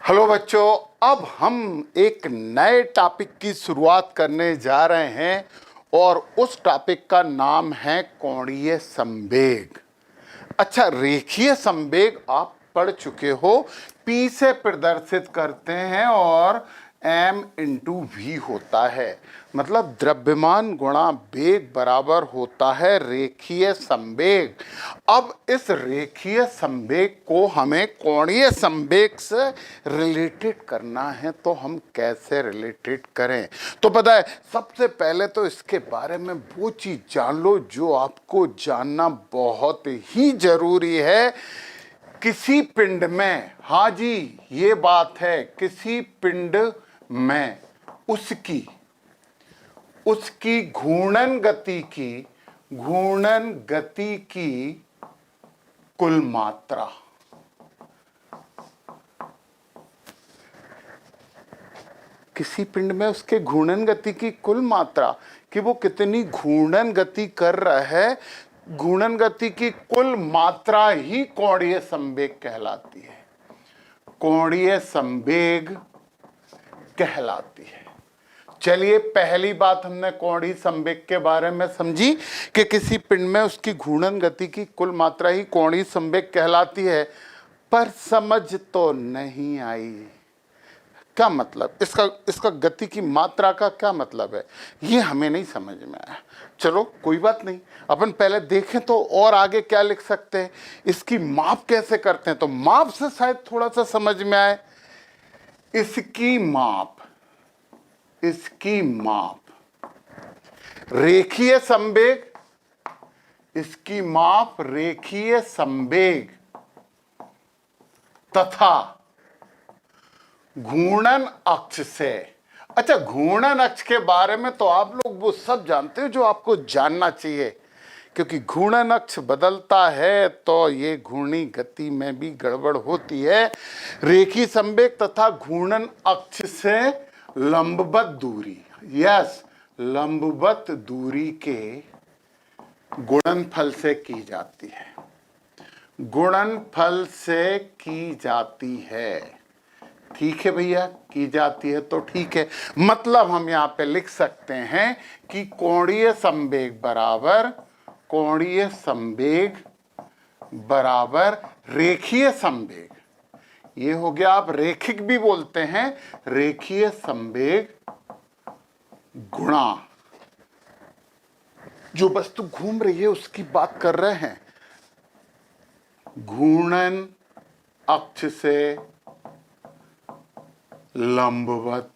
Hello बच्चों, अब हम एक नए टॉपिक की शुरुआत करने जा रहे हैं और उस टॉपिक का नाम है कोणीय संवेग। अच्छा, रेखीय संवेग आप पढ़ चुके हो, P से प्रदर्शित करते हैं और m इंटू वी होता है, मतलब द्रव्यमान गुणा वेग बराबर होता है रेखीय संवेग। अब इस रेखीय संवेग को हमें कोणीय संवेग से रिलेटेड करना है, तो हम कैसे रिलेटेड करें? तो पता है, सबसे पहले तो इसके बारे में वो चीज जान लो जो आपको जानना बहुत ही जरूरी है। किसी पिंड में, हाँ जी ये बात है, किसी पिंड में उसकी घूर्णन गति की कुल मात्रा, किसी पिंड में उसके घूर्णन गति की कुल मात्रा, कि वो कितनी घूर्णन गति कर रहा है, घूर्णन गति की कुल मात्रा ही कोणीय संवेग कहलाती है, कोणीय संवेग कहलाती है। चलिए, पहली बात हमने कोणीय संवेग के बारे में समझी कि किसी पिंड में उसकी घूर्णन गति की कुल मात्रा ही कोणीय संवेग कहलाती है, पर समझ तो नहीं आई। क्या मतलब इसका गति की मात्रा का क्या मतलब है, ये हमें नहीं समझ में आया। चलो कोई बात नहीं, अपन पहले देखें तो और आगे क्या लिख सकते हैं, इसकी माप कैसे करते हैं, तो माप से शायद थोड़ा सा समझ में आए। इसकी माप रेखीय संवेग, इसकी माप रेखीय संवेग तथा घूर्णन अक्ष से। अच्छा, घूर्णन अक्ष के बारे में तो आप लोग वो सब जानते हो जो आपको जानना चाहिए, क्योंकि घूर्णन अक्ष बदलता है तो ये घूर्णी गति में भी गड़बड़ होती है। रेखीय संवेग तथा घूर्णन अक्ष से लंबवत दूरी, यस, लंबवत दूरी के गुणनफल से की जाती है, गुणनफल से की जाती है। ठीक है भैया, की जाती है तो ठीक है, मतलब हम यहां पे लिख सकते हैं कि कोणीय संवेग बराबर रेखीय संवेग। ये हो गया, आप रेखिक भी बोलते हैं, रेखीय संवेग गुणा जो वस्तु घूम रही है उसकी बात कर रहे हैं, घूर्णन अक्ष से लंबवत,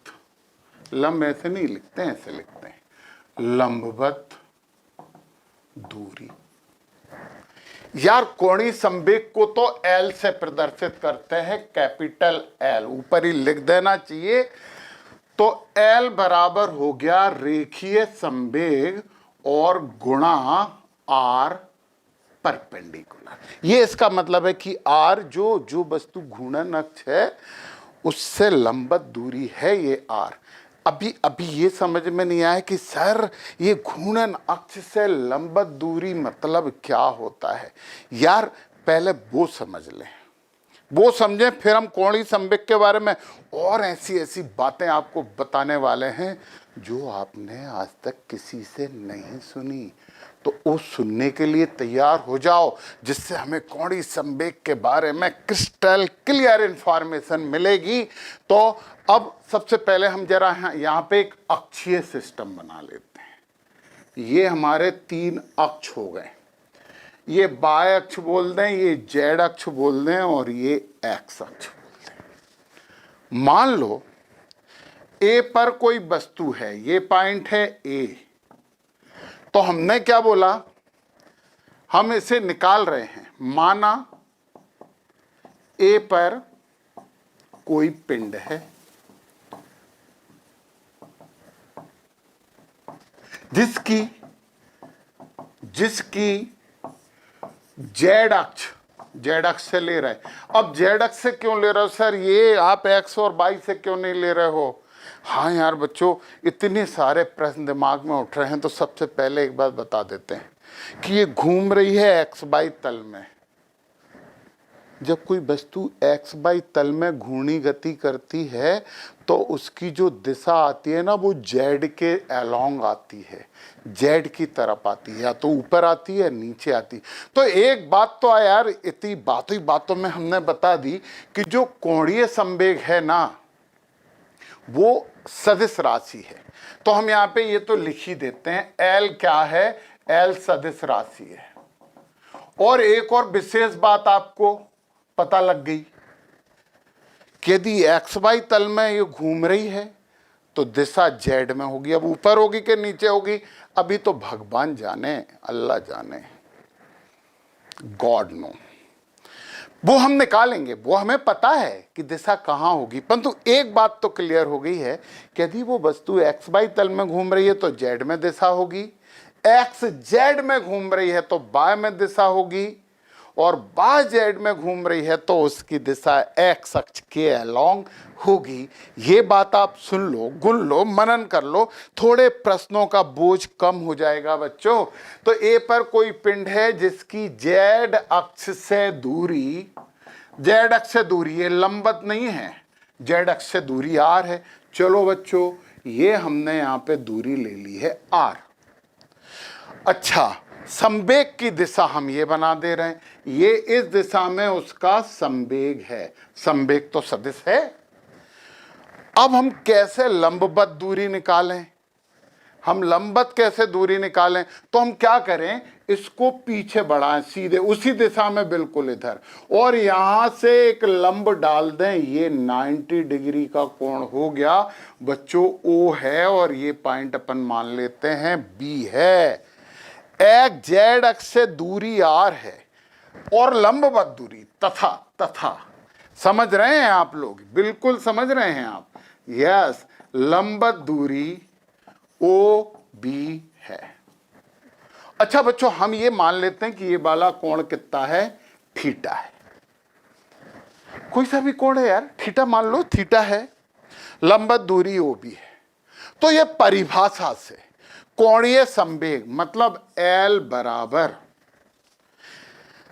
लंब ऐसे नहीं लिखते हैं, ऐसे लिखते हैं, लंबवत दूरी। यार, कोणीय संवेग को तो L से प्रदर्शित करते हैं, कैपिटल L ऊपर ही लिख देना चाहिए। तो L बराबर हो गया रेखीय संवेग और गुणा R परपेंडिकुलर। ये इसका मतलब है कि R जो वस्तु घूर्णन अक्ष है उससे लंबवत दूरी है, ये R। अभी ये समझ में नहीं आया कि सर ये घूर्णन अक्ष से लंबवत दूरी मतलब क्या होता है। यार, पहले वो समझ लें, वो समझें, फिर हम कोणीय संवेग के बारे में और ऐसी बातें आपको बताने वाले हैं जो आपने आज तक किसी से नहीं सुनी। तो वो सुनने के लिए तैयार हो जाओ, जिससे हमें कोणीय संवेग के बारे में क्रिस्टल क्लियर इंफॉर्मेशन मिलेगी। तो अब सबसे पहले हम जरा यहाँ पे एक अक्षीय सिस्टम बना लेते हैं। ये हमारे 3 अक्ष हो गए, ये बाय अक्ष बोल दें, ये जेड अक्ष बोल दें और ये एक्स अक्ष बोल दें। मान लो ए पर कोई वस्तु है, ये पॉइंट है ए, तो हमने क्या बोला, हम इसे निकाल रहे हैं। माना ए पर कोई पिंड है जिसकी जेड अक्ष से ले रहे हैं। अब जेड अक्ष से क्यों ले रहे हो सर, ये आप एक्स और वाई से क्यों नहीं ले रहे हो? हाँ यार बच्चों, इतने सारे प्रश्न दिमाग में उठ रहे हैं, तो सबसे पहले एक बात बता देते हैं कि ये घूम रही है एक्स वाई तल में, जब कोई वस्तु x बाई तल में घूर्णी गति करती है तो उसकी जो दिशा आती है ना वो z के अलोंग आती है, z की तरफ आती है, या तो ऊपर आती है नीचे आती। तो एक बात तो यार इतनी बातों में हमने बता दी कि जो कोणीय संवेग है ना वो सदिश राशि है। तो हम यहाँ पे ये तो लिख ही देते हैं, L क्या है, L सदिश राशि है। और एक और विशेष बात आपको पता लग गई कि यदि एक्स वाई तल में ये घूम रही है तो दिशा जेड में होगी। अब ऊपर होगी कि नीचे होगी अभी तो भगवान जाने, अल्लाह जाने, गॉड नो, वो हम निकालेंगे, वो हमें पता है कि दिशा कहां होगी। परंतु एक बात तो क्लियर हो गई है कि यदि वो वस्तु एक्स वाई तल में घूम रही है तो जेड में दिशा होगी, एक्स जेड में घूम रही है तो बाय में दिशा होगी, और बाय जेड में घूम रही है तो उसकी दिशा एक्स अक्ष के अलोंग होगी। ये बात आप सुन लो, गुन लो, मनन कर लो, थोड़े प्रश्नों का बोझ कम हो जाएगा बच्चों। तो ए पर कोई पिंड है जिसकी जेड अक्ष से दूरी, जेड अक्ष से दूरी, ये लंबवत नहीं है, जेड अक्ष से दूरी आर है। चलो बच्चों ये हमने यहां पे दूरी ले ली है आर। अच्छा, संवेग की दिशा हम ये बना दे रहे हैं, ये इस दिशा में उसका संवेग है, संवेग तो सदिश है। अब हम कैसे लंबवत दूरी निकालें, हम लंबवत कैसे दूरी निकालें? तो हम क्या करें, इसको पीछे बढ़ाएं सीधे उसी दिशा में, बिल्कुल इधर, और यहां से एक लंब डाल दें, ये 90 डिग्री का कोण हो गया बच्चों, ओ है, और ये पॉइंट अपन मान लेते हैं बी है। एक जेड अक्ष से दूरी आर है और लंबवत दूरी तथा समझ रहे हैं आप लोग, बिल्कुल समझ रहे हैं आप, यस, लंबवत दूरी ओ बी है। अच्छा बच्चों हम ये मान लेते हैं कि ये वाला कोण कितना है, थीटा है, कोई सा भी कोण है यार, थीटा मान लो, थीटा है, लंबवत दूरी ओ बी है। तो ये परिभाषा से कोणीय संवेग मतलब L बराबर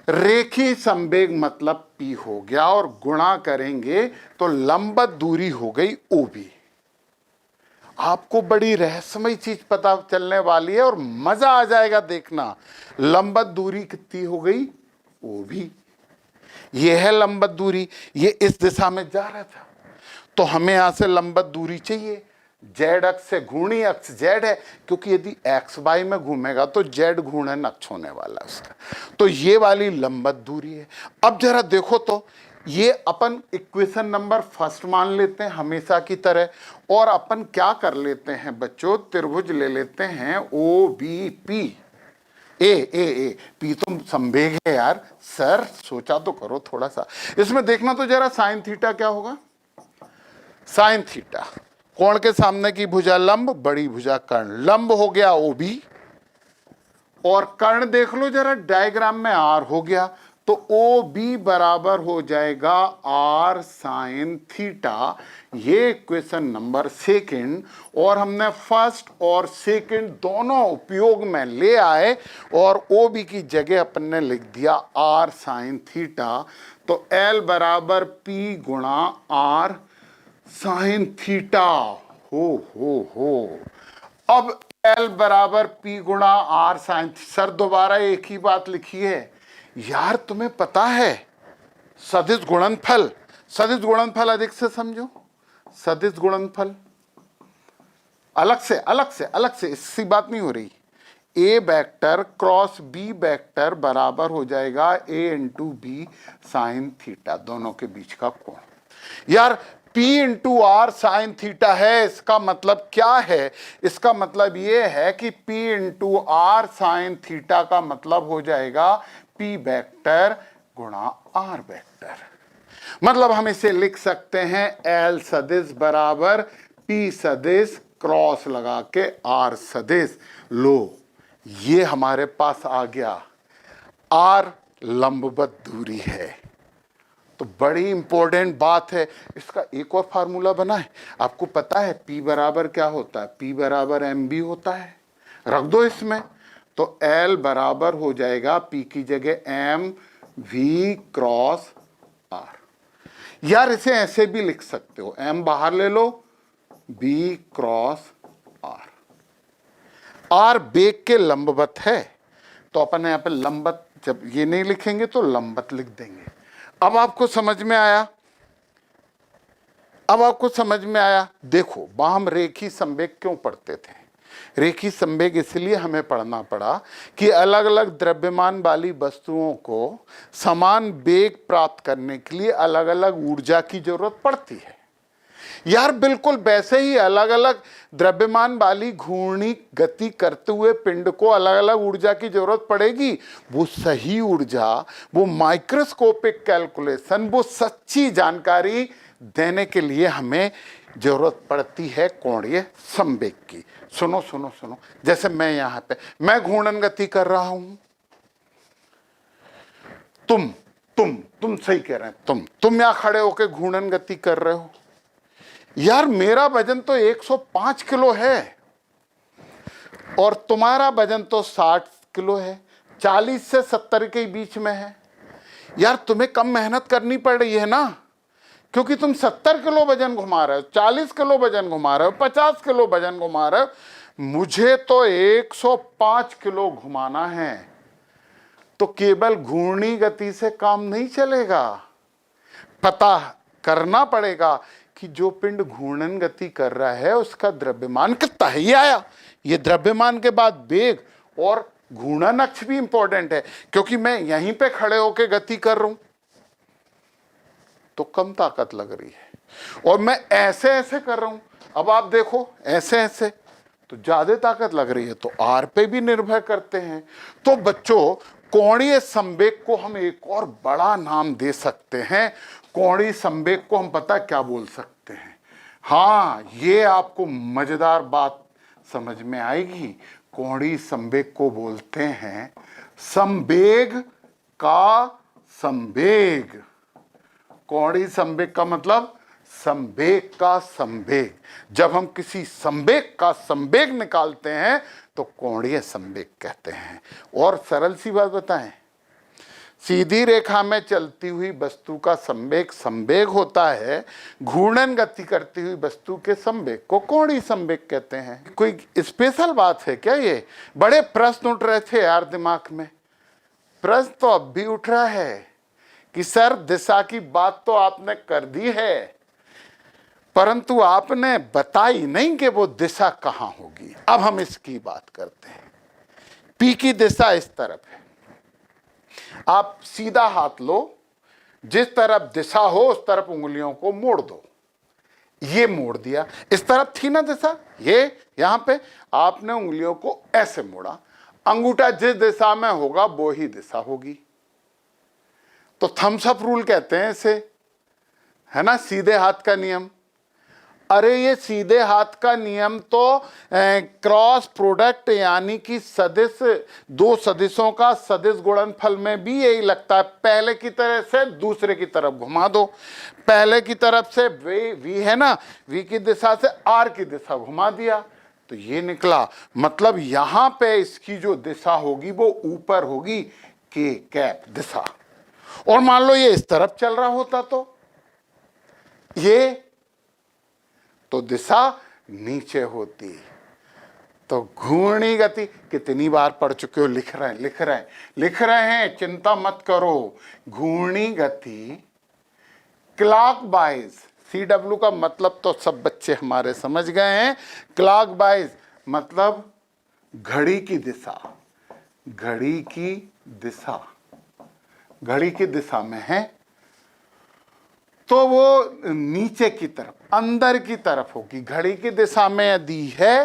रेखीय संवेग मतलब P हो गया, और गुणा करेंगे तो लंबवत दूरी हो गई OB। आपको बड़ी रहस्यमय चीज पता चलने वाली है और मजा आ जाएगा देखना। लंबवत दूरी कितनी हो गई, OB। ये है लंबवत दूरी, ये इस दिशा में जा रहा था, तो हमें यहां से लंबवत दूरी चाहिए। जेड अक्ष से घूर्णी अक्ष जेड है, क्योंकि यदि एक्स वाई में घूमेगा तो जेड घूर्णन अक्ष होने वाला है उसका, तो ये वाली लंबवत दूरी है। अब जरा देखो तो ये अपन इक्वेशन नंबर फर्स्ट मान लेते हैं हमेशा की तरह, और अपन क्या कर लेते हैं बच्चों, त्रिभुज ले लेते हैं O B P. A P तो संवेग है यार, सर सोचा तो करो थोड़ा सा, इसमें देखना तो जरा साइन थीटा क्या होगा, साइन थीटा, कोण के सामने की भुजा लंब, बड़ी भुजा कर्ण, लंब हो गया ओबी, और कर्ण देख लो जरा डायग्राम में आर हो गया, तो ओ बी बराबर हो जाएगा आर साइन थीटा। ये इक्वेशन नंबर सेकंड, और हमने फर्स्ट और सेकंड दोनों उपयोग में ले आए, और ओ बी की जगह अपन ने लिख दिया आर साइन थीटा। तो एल बराबर पी गुणा आर साइन थीटा हो। अब L बराबर P गुणा आर साइन, सर दोबारा एक ही बात लिखी है यार, तुम्हें पता है सदिश गुणनफल, सदिश गुणनफल अधिक से समझो, सदिश गुणनफल अलग से इससी बात नहीं हो रही। A vector cross B vector बराबर हो जाएगा A into B sine theta, दोनों के बीच का कोण। यार P into R sine theta है, इसका मतलब क्या है, इसका मतलब ये है कि P into R sine theta का मतलब हो जाएगा P वेक्टर गुणा आर वेक्टर। मतलब हम इसे लिख सकते हैं L सदिश बराबर P सदिश क्रॉस लगा के आर सदिश। लो ये हमारे पास आ गया, आर लंबवत दूरी है। तो बड़ी इंपॉर्टेंट बात है, इसका एक और फार्मूला बना है, आपको पता है P बराबर क्या होता है, P बराबर MB होता है, रख दो इसमें, तो L बराबर हो जाएगा P की जगह M V क्रॉस आर। यार इसे ऐसे भी लिख सकते हो, एम बाहर ले लो, बी क्रॉस आर। आर बेग के लंबवत है, तो अपन यहां पे लंबवत जब ये नहीं लिखेंगे तो लंबवत लिख देंगे। अब आपको समझ में आया, अब आपको समझ में आया। देखो वहां हम रेखी संवेग क्यों पढ़ते थे? रेखी संवेग इसलिए हमें पढ़ना पड़ा कि अलग अलग द्रव्यमान वाली वस्तुओं को समान वेग प्राप्त करने के लिए अलग अलग ऊर्जा की जरूरत पड़ती है। यार बिल्कुल वैसे ही अलग अलग द्रव्यमान वाली घूर्णी गति करते हुए पिंड को अलग अलग ऊर्जा की जरूरत पड़ेगी। वो सही ऊर्जा, वो माइक्रोस्कोपिक कैलकुलेशन, वो सच्ची जानकारी देने के लिए हमें जरूरत पड़ती है कोणीय संवेग की। सुनो सुनो सुनो, जैसे मैं यहां पे मैं घूर्णन गति कर रहा हूं, तुम सही कह रहे हैं, तुम यहां खड़े होकर घूर्णन गति कर रहे हो। यार मेरा वजन तो 105 किलो है और तुम्हारा वजन तो 60 किलो है, 40 से 70 के बीच में है। यार तुम्हें कम मेहनत करनी पड़ रही है ना, क्योंकि तुम 70 किलो वजन घुमा रहे हो, 40 किलो वजन घुमा रहे हो, 50 किलो वजन घुमा रहे हो। मुझे तो 105 किलो घुमाना है, तो केवल घूर्णी गति से काम नहीं चलेगा। पता करना पड़ेगा कि जो पिंड घूर्णन गति कर रहा है उसका द्रव्यमान कितना है। ये आया, ये द्रव्यमान के बाद वेग और घूर्णन अक्ष भी इंपॉर्टेंट है, क्योंकि मैं यहीं पे खड़े होकर गति कर रहा हूं तो कम ताकत लग रही है, और मैं ऐसे ऐसे कर रहा हूं, अब आप देखो ऐसे ऐसे तो ज्यादा ताकत लग रही है। तो आर पे भी निर्भर करते हैं। तो बच्चों कोणीय संवेग को हम एक और बड़ा नाम दे सकते हैं। कोणीय संवेग को हम पता क्या बोल सकते हैं? हाँ, ये आपको मजेदार बात समझ में आएगी। कोणीय संवेग को बोलते हैं संवेग का संवेग। कोणीय संवेग का मतलब संवेग का संवेग। जब हम किसी संवेग का संवेग निकालते हैं तो कोणीय संवेग कहते हैं। और सरल सी बात बताएं, सीधी रेखा में चलती हुई वस्तु का संवेग संवेग होता है, घूर्णन गति करती हुई वस्तु के संवेग को कोणीय संवेग कहते हैं। कोई स्पेशल बात है क्या? ये बड़े प्रश्न उठ रहे थे यार दिमाग में। प्रश्न तो अब भी उठ रहा है कि सर दिशा की बात तो आपने कर दी है, परंतु आपने बताई नहीं कि वो दिशा कहां होगी। अब हम इसकी बात करते हैं। पी की दिशा इस तरफ है, आप सीधा हाथ लो, जिस तरफ दिशा हो उस तरफ उंगलियों को मोड़ दो। ये मोड़ दिया, इस तरफ थी ना दिशा, ये यहां पे आपने उंगलियों को ऐसे मोड़ा, अंगूठा जिस दिशा में होगा वो ही दिशा होगी। तो थम्स अप रूल कहते हैं इसे, है ना, सीधे हाथ का नियम। अरे ये सीधे हाथ का नियम तो क्रॉस प्रोडक्ट यानी कि सदिश, दो सदिशों का सदिश गुणनफल में भी यही लगता है। पहले की तरह से दूसरे की तरफ घुमा दो, पहले की तरफ से वी है ना, वी की दिशा से आर की दिशा घुमा दिया तो ये निकला। मतलब यहां पे इसकी जो दिशा होगी वो ऊपर होगी, के कैप दिशा। और मान लो ये इस तरफ चल रहा होता तो ये तो दिशा नीचे होती। तो घूर्णी गति कितनी बार पढ़ चुके हो? लिख रहे हैं, चिंता मत करो। घूर्णी गति क्लॉकवाइज, CW का मतलब तो सब बच्चे हमारे समझ गए हैं। क्लॉकवाइज मतलब घड़ी की दिशा, घड़ी की दिशा, घड़ी की दिशा में है तो वो नीचे की तरफ, अंदर की तरफ होगी। घड़ी की दिशा में यदि है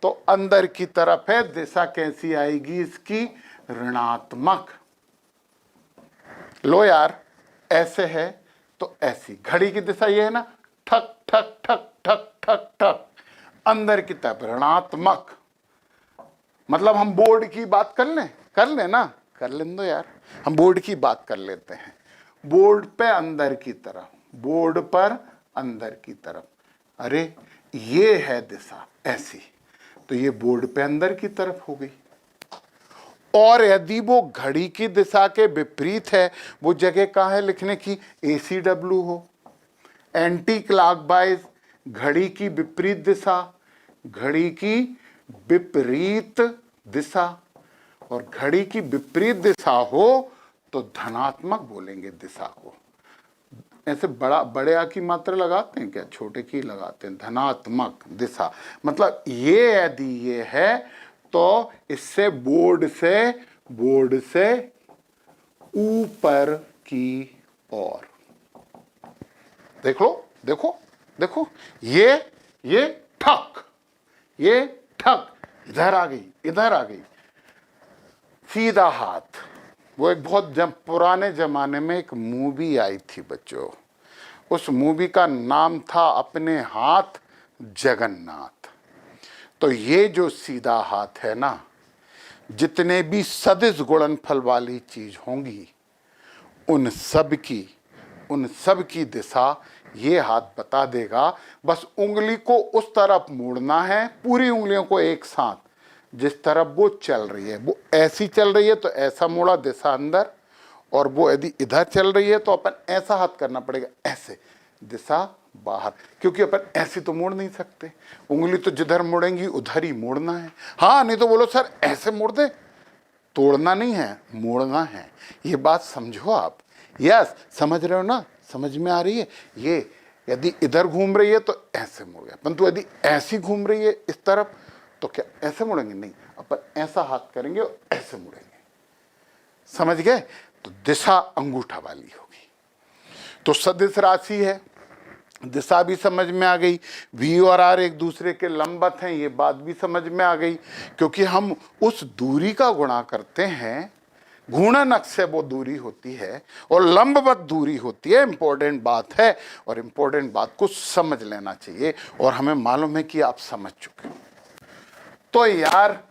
तो अंदर की तरफ है। दिशा कैसी आएगी इसकी? ऋणात्मक। लो यार, ऐसे है तो ऐसी। घड़ी की दिशा ये है ना, ठक ठक ठक ठक ठक ठक, अंदर की तरफ ऋणात्मक। मतलब हम बोर्ड की बात कर लें ना, कर लें दो यार, हम बोर्ड की बात कर लेते हैं। बोर्ड पे अंदर की तरफ, बोर्ड पर अंदर की तरफ। अरे ये है दिशा ऐसी, तो ये बोर्ड पे अंदर की तरफ हो गई। और यदि वो घड़ी की दिशा के विपरीत है, वो जगह कहाँ है लिखने की, ACW हो। एंटी क्लॉकवाइज, घड़ी की विपरीत दिशा, घड़ी की विपरीत दिशा, और घड़ी की विपरीत दिशा हो तो धनात्मक बोलेंगे दिशा को। ऐसे बड़े आ की मात्रा लगाते हैं क्या, छोटे की लगाते हैं, धनात्मक दिशा। मतलब ये यदि ये है तो इससे बोर्ड से ऊपर की ओर, देख लो, देखो देखो, ये ठक, ये ठक, इधर आ गई, इधर आ गई। सीधा हाथ, वो एक बहुत पुराने जमाने में एक मूवी आई थी बच्चों, उस मूवी का नाम था अपने हाथ जगन्नाथ। तो ये जो सीधा हाथ है ना, जितने भी सदिश गुणनफल वाली चीज होंगी उन सब की दिशा ये हाथ बता देगा। बस उंगली को उस तरफ मोड़ना है, पूरी उंगलियों को एक साथ, जिस तरफ वो चल रही है। वो ऐसी चल रही है तो ऐसा मोड़ा, दिशा अंदर, और वो यदि इधर चल रही है तो अपन ऐसा हाथ करना पड़ेगा, ऐसे, दिशा बाहर, क्योंकि अपन ऐसे तो मोड़ नहीं सकते, उंगली तो जिधर मुड़ेंगी उधर ही मोड़ना है। हाँ, नहीं तो बोलो सर ऐसे मोड़ दे, तोड़ना नहीं है, मोड़ना है। ये बात समझो आप। यस, समझ रहे हो ना, समझ में आ रही है। ये यदि इधर घूम रही है तो ऐसे मुड़ गया, परंतु यदि ऐसी घूम रही है इस तरफ तो क्या ऐसे मुड़ेंगे, नहीं, अपन ऐसा हाथ करेंगे और ऐसे मुड़ेंगे। समझ गए? तो दिशा अंगूठा वाली होगी। तो सदिश राशि है, दिशा भी समझ में आ गई, V और R एक दूसरे के लंबवत हैं, ये बात भी समझ में आ गई, क्योंकि हम उस दूरी का गुणा करते हैं, घूर्णन से वो दूरी होती है और लंबवत दूरी होती है। इंपॉर्टेंट बात है, और इंपॉर्टेंट बात को समझ लेना चाहिए, और हमें मालूम है कि आप समझ चुके हो। तो यार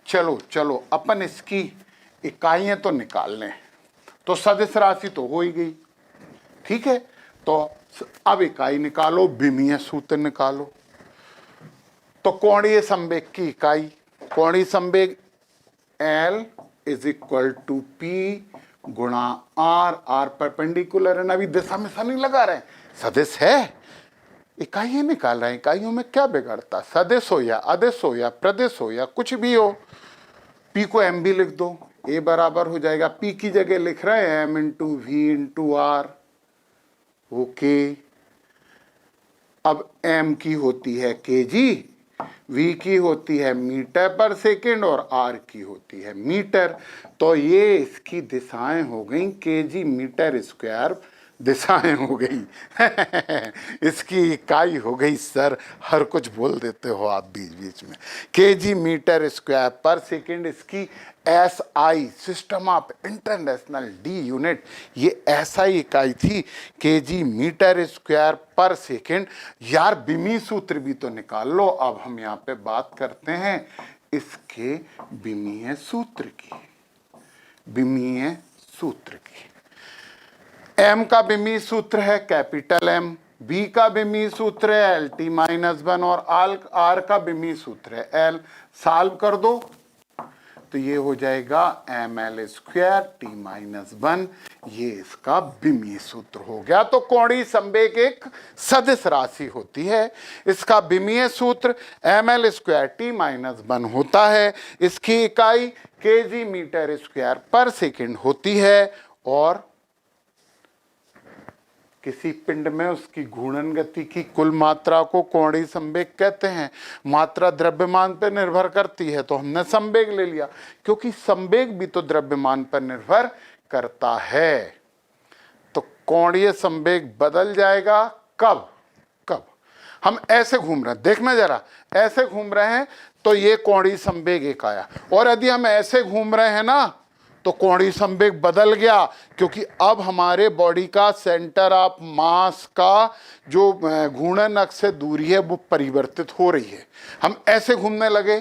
चलो अपन इसकी इकाइयां तो निकाल लें। तो सदिश राशि तो हो ही गई, ठीक है। तो अब इकाई निकालो, विमीय सूत्र निकालो। तो कोणीय संवेग की इकाई, कोणीय संवेग L is equal to P गुणा R परपेंडिकुलर है ना, अभी दिशा में सा नहीं लगा रहे हैं, सदिश है, इकाइयां निकाल रहे हैं। इकाइयों में क्या बिगड़ता, सदिश हो या अदिश हो या प्रदिश हो या कुछ भी हो। P को M भी लिख दो, A बराबर हो जाएगा, P की जगह लिख रहे हैं M into V into R। Okay, अब M की होती है kg, V की होती है मीटर पर सेकेंड और R की होती है मीटर। तो ये इसकी दिशाएं हो गई, kg मीटर स्क्वायर दिशाएं हो गई इसकी इकाई हो गई, सर हर कुछ बोल देते हो आप बीच बीच में। kg मीटर स्क्वायर पर सेकेंड इसकी SI, system of international D unit, ये SI इकाई थी, kg मीटर स्क्वायर पर सेकेंड। यार विमीय सूत्र भी तो निकाल लो। अब हम यहाँ पे बात करते हैं इसके विमीय सूत्र की, विमीय सूत्र की। M का विमीय सूत्र है कैपिटल M, B का विमीय सूत्र है LT-1 और R का विमीय सूत्र है L। सॉल्व कर दो तो ये हो जाएगा ml स्क्वायर T-1, ये इसका विमीय सूत्र हो गया। तो कोणीय संवेग एक सदिश राशि होती है, इसका विमीय सूत्र ml स्क्वायर T-1 होता है, इसकी इकाई kg मीटर स्क्वायर पर सेकेंड होती है, और किसी पिंड में उसकी घूर्णन गति की कुल मात्रा को कोणीय संवेग कहते हैं। मात्रा द्रव्यमान पर निर्भर करती है तो हमने संवेग ले लिया, क्योंकि संवेग भी तो द्रव्यमान पर निर्भर करता है। तो कोणीय संवेग बदल जाएगा कब, हम ऐसे घूम रहे हैं, देखना जरा, ऐसे घूम रहे हैं तो ये कोणीय संवेग एक आया, और यदि हम ऐसे घूम रहे हैं ना तो कोणीय संवेग बदल गया, क्योंकि अब हमारे बॉडी का सेंटर ऑफ मास का जो घूर्णन अक्ष से दूरी है वो परिवर्तित हो रही है। हम ऐसे घूमने लगे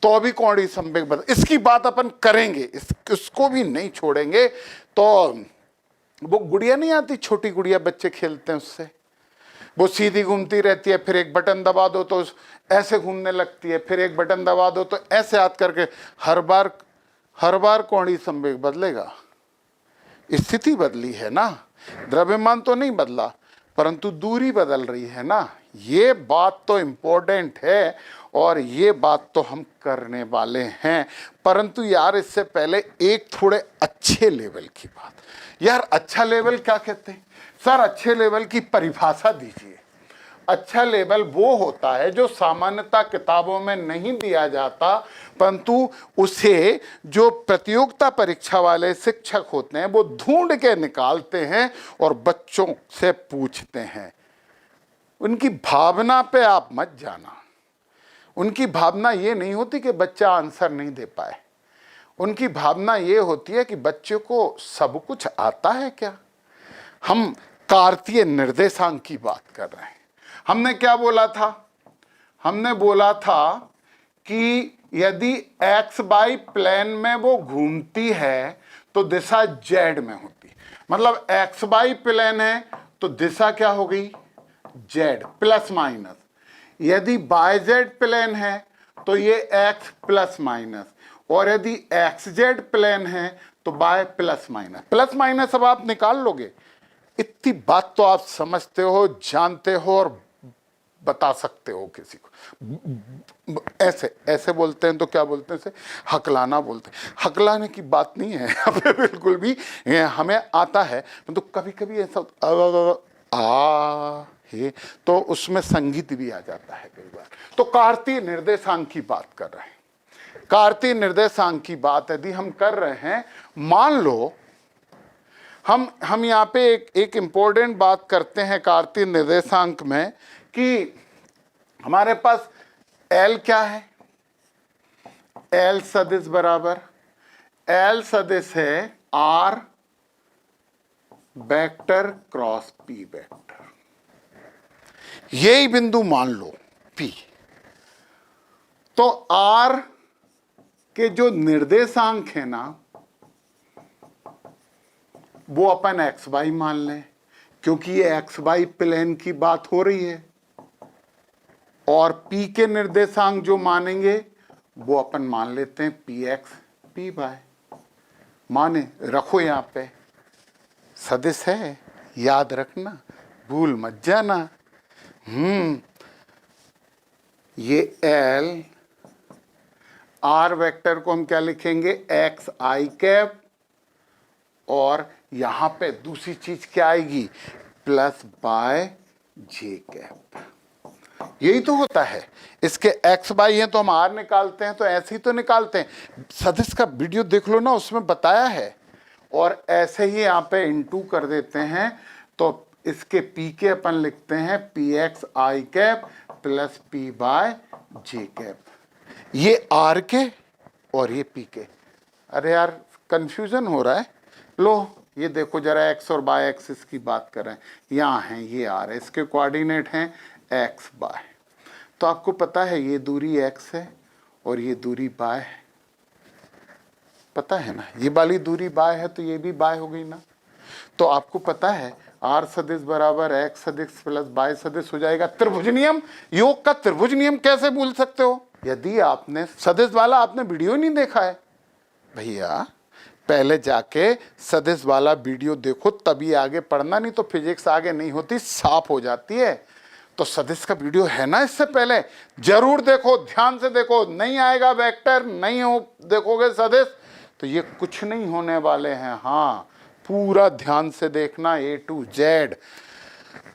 तो भी कोणीय संवेग बदल, इसकी बात अपन करेंगे, इसको भी नहीं छोड़ेंगे। तो वो गुड़िया नहीं आती, छोटी गुड़िया बच्चे खेलते हैं उससे, वो सीधी घूमती रहती है, फिर एक बटन दबा दो तो ऐसे घूमने लगती है, फिर एक बटन दबा दो तो ऐसे हाथ करके, हर बार हर बार कोणीय संवेग बदलेगा? स्थिति बदली है ना, द्रव्यमान तो नहीं बदला, परंतु दूरी बदल रही है ना। ये बात तो इंपॉर्टेंट है और ये बात तो हम करने वाले हैं। परंतु यार इससे पहले एक थोड़े अच्छे लेवल की बात। यार अच्छा लेवल क्या कहते हैं सर? अच्छे लेवल की परिभाषा दीजिए। अच्छा लेवल वो होता है जो सामान्यतः किताबों में नहीं दिया जाता, परंतु उसे जो प्रतियोगिता परीक्षा वाले शिक्षक होते हैं वो ढूंढ के निकालते हैं और बच्चों से पूछते हैं। उनकी भावना पे आप मत जाना। उनकी भावना ये नहीं होती कि बच्चा आंसर नहीं दे पाए। उनकी भावना ये होती है कि बच्चे को सब कुछ आता है क्या। हम कार्तीय निर्देशांक की बात कर रहे हैं। हमने क्या बोला था? हमने बोला था कि यदि एक्स वाई प्लेन में वो घूमती है तो दिशा जेड में होती। मतलब एक्स वाई प्लेन है तो दिशा क्या हो गई? Z plus minus. यदि वाई जेड प्लेन है तो ये एक्स प्लस माइनस, और यदि एक्स जेड प्लेन है तो Y plus minus. Plus minus अब आप निकाल लोगे। इतनी बात तो आप समझते हो, जानते हो और बता सकते हो किसी को। ऐसे ऐसे बोलते हैं तो क्या बोलते हैं? इसे हकलाना बोलते हैं। हकलाने की बात नहीं है यहाँ पे बिल्कुल भी। हमें आता है तो कभी कभी ऐसा है तो उसमें संगीत भी आ जाता है कई बार। तो कार्तीय निर्देशांक की बात कर रहे हैं। कार्तीय निर्देशांक की बात यदि हम कर रहे हैं, मान लो हम यहाँ पे एक इंपॉर्टेंट बात करते हैं कार्तीय निर्देशांक में कि हमारे पास L क्या है? L सदिश बराबर, L सदिश है R vector cross P vector. यही बिंदु मान लो P। तो R के जो निर्देशांक है ना वो अपन एक्स वाई मान लें, क्योंकि ये एक्स वाई प्लेन की बात हो रही है। और P के निर्देशांक जो मानेंगे वो अपन मान लेते हैं पी एक्स पी वाई। माने रखो यहाँ पे सदिश है, याद रखना, भूल मत जाना। ये L R वेक्टर को हम क्या लिखेंगे? एक्स आई कैप, और यहां पे दूसरी चीज क्या आएगी? Plus by J cap. यही तो होता है। इसके एक्स बाई है तो हम आर निकालते हैं, तो ऐसे ही तो निकालते हैं। सदिश का वीडियो देख लो ना, उसमें बताया है। और ऐसे ही यहाँ पे इनटू कर देते हैं, तो इसके पी के अपन लिखते हैं P x I cap plus P by J cap. ये आर के और ये पी के। अरे यार कंफ्यूजन हो रहा है। लो ये देखो जरा, एक्स और बाय एक्सिस की बात कर रहे हैं, यहाँ है ये आर है, इसके कोऑर्डिनेट हैं एक्स बाय। तो आपको पता है ये दूरी एक्स है और ये दूरी बाय है, पता है ना। ये वाली दूरी बाय है तो ये भी बाय हो गई ना। तो आपको पता है आर सदिश बराबर एक्स सदिश प्लस बाय सदिश हो जाएगा। त्रिभुज नियम, योग का त्रिभुज नियम कैसे भूल सकते हो? यदि आपने सदिश वाला आपने वीडियो नहीं देखा है भैया, पहले जाके सदिश वाला वीडियो देखो तभी आगे पढ़ना, नहीं तो फिजिक्स आगे नहीं होती, साफ हो जाती है। तो सदिश का वीडियो है ना, इससे पहले जरूर देखो, ध्यान से देखो। नहीं आएगा वेक्टर, नहीं हो देखोगे सदिश तो ये कुछ नहीं होने वाले हैं। हाँ पूरा ध्यान से देखना A to Z।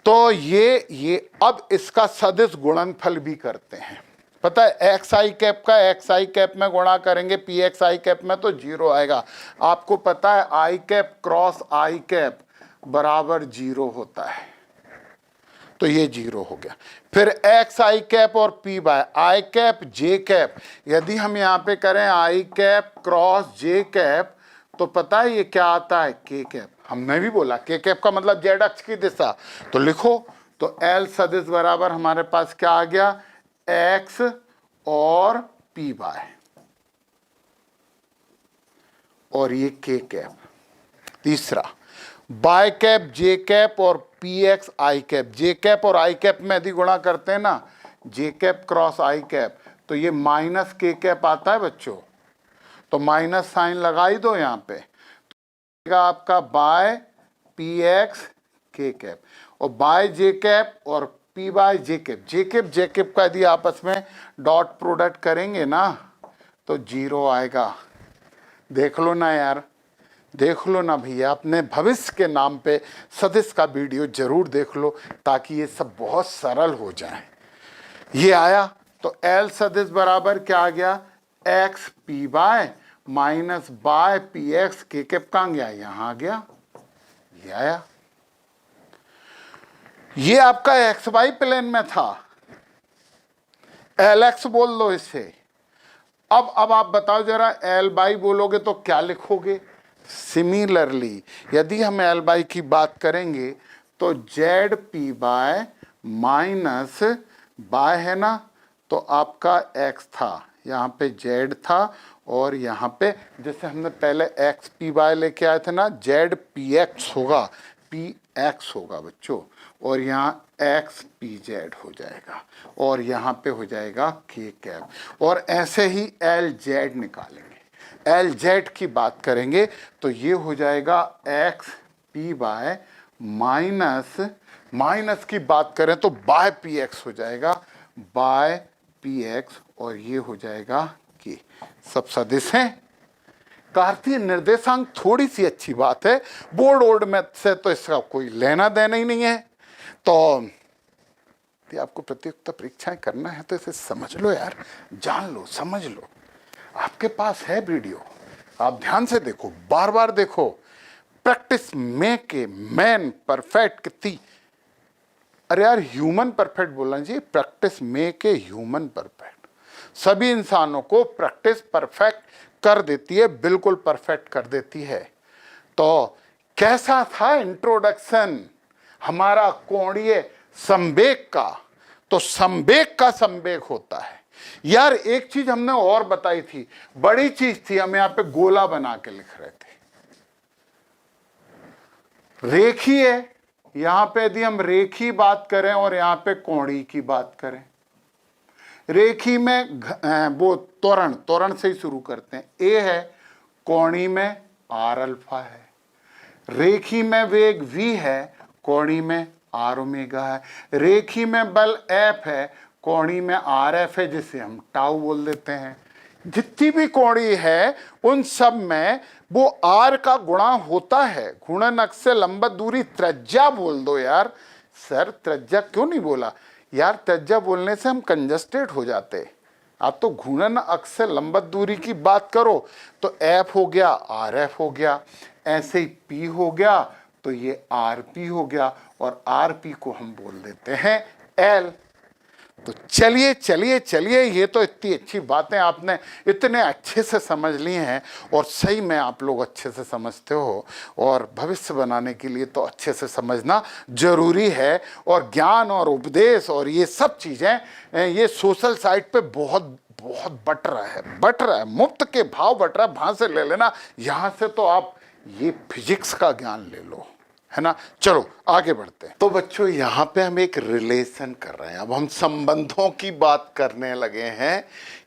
तो ये अब इसका सदिश गुणनफल भी करते हैं। पता है एक्स आई कैप का एक्स आई कैप में गुणा करेंगे पी एक्स आई कैप में तो जीरो आएगा। आपको पता है आई कैप क्रॉस आई कैप बराबर जीरो होता है, तो ये जीरो हो गया। फिर एक्स आई कैप और पी बाय आई कैप जे कैप, यदि हम यहाँ पे करें आई कैप क्रॉस जे कैप तो पता है ये क्या आता है? के कैप। हमने भी बोला के कैप का मतलब जेड अक्ष की दिशा। तो लिखो, तो एल सदिश बराबर हमारे पास क्या आ गया? एक्स और पी बाय, और ये के कैप। तीसरा बाय कैप जे कैप और पी एक्स आई कैप। जे कैप और आई कैप में यदि गुणा करते हैं ना, जे कैप क्रॉस आई कैप, तो ये माइनस के कैप आता है बच्चों। तो माइनस साइन लगा ही दो यहाँ पे, तो आपका बाय पी एक्स के कैप और बाय जे कैप और P by J cap. J cap का यदि आपस में डॉट प्रोडक्ट करेंगे ना तो जीरो आएगा। देख लो ना यार, देख लो ना भैया, अपने भविष्य के नाम पे सदिश का वीडियो जरूर देख लो ताकि ये सब बहुत सरल हो जाए। ये आया तो एल सदिश बराबर क्या आ गया, x P by minus by P x के कैप कहाँ गया, यहां आ गया, ये आया। ये आपका एक्स वाई प्लेन में था, एल एक्स बोल दो इसे। अब आप बताओ जरा, एल बाई बोलोगे तो क्या लिखोगे। सिमिलरली यदि हम एल बाई की बात करेंगे तो Z P by minus by है ना, तो आपका एक्स था, यहाँ पे जेड था और यहाँ पे जैसे हमने पहले एक्स पी बाय लेके आए थे ना, जेड पी एक्स होगा, पी एक्स होगा बच्चों, और यहाँ एक्स पी जेड हो जाएगा और यहाँ पे हो जाएगा के कैप, और ऐसे ही एल जेड निकालेंगे। एल जेड की बात करेंगे तो ये हो जाएगा x P by minus, minus की बात करें तो बाय पी एक्स हो जाएगा, बाय पी एक्स, और ये हो जाएगा के। सब सदिश हैं। कार्तीय निर्देशांक थोड़ी सी अच्छी बात है, बोर्ड ओर्ड मैथ से तो इसका कोई लेना देना ही नहीं है। तो आपको प्रतियोगिता परीक्षाएं करना है तो इसे समझ लो यार, जान लो, समझ लो। आपके पास है वीडियो, आप ध्यान से देखो, बार बार देखो। Practice make a man perfect कितनी, अरे यार ह्यूमन परफेक्ट बोलना चाहिए, practice make a human perfect. सभी इंसानों को प्रैक्टिस परफेक्ट कर देती है, बिल्कुल परफेक्ट कर देती है। तो कैसा था इंट्रोडक्शन हमारा कोणीय संवेग का, तो संवेग का संवेग होता है यार। एक चीज हमने और बताई थी, बड़ी चीज थी, हम यहां पे गोला बना के लिख रहे थे। रेखीय, यहां पे यदि हम रेखी बात करें और यहां पे कोणीय की बात करें, रेखी में वो त्वरण, त्वरण से ही शुरू करते हैं, ए है, कोणीय में आर अल्फा है, रेखी में वेग v है, कोणीय में आर ओमेगा है, रेखी में बल F है, कोणीय में आर एफ है, जिसे हम टाउ बोल देते हैं। जितनी भी कोणीय है उन सब में वो आर का गुणा होता है। घूर्णन अक्ष से लंबवत दूरी त्रिज्या बोल दो यार। सर त्रिज्या क्यों नहीं बोला यार, त्रिज्या बोलने से हम कंजस्टेड हो जाते। आप तो घूर्णन अक्ष से लंबवत दूरी की बात करो तो एफ हो गया, आर एफ हो गया, ऐसे ही पी हो गया तो ये आर पी हो गया, और आर पी को हम बोल देते हैं एल। तो चलिए चलिए चलिए, ये तो इतनी अच्छी बातें आपने इतने अच्छे से समझ ली हैं, और सही में आप लोग अच्छे से समझते हो, और भविष्य बनाने के लिए तो अच्छे से समझना जरूरी है। और ज्ञान और उपदेश और ये सब चीज़ें ये सोशल साइट पे बहुत बहुत बट रहा है, मुफ्त के भाव बट रहा है, वहाँ से ले लेना, यहाँ से तो आप ये फिजिक्स का ज्ञान ले लो, है ना। चलो आगे बढ़ते हैं। तो बच्चों यहाँ पे हम एक रिलेशन कर रहे हैं, अब हम संबंधों की बात करने लगे हैं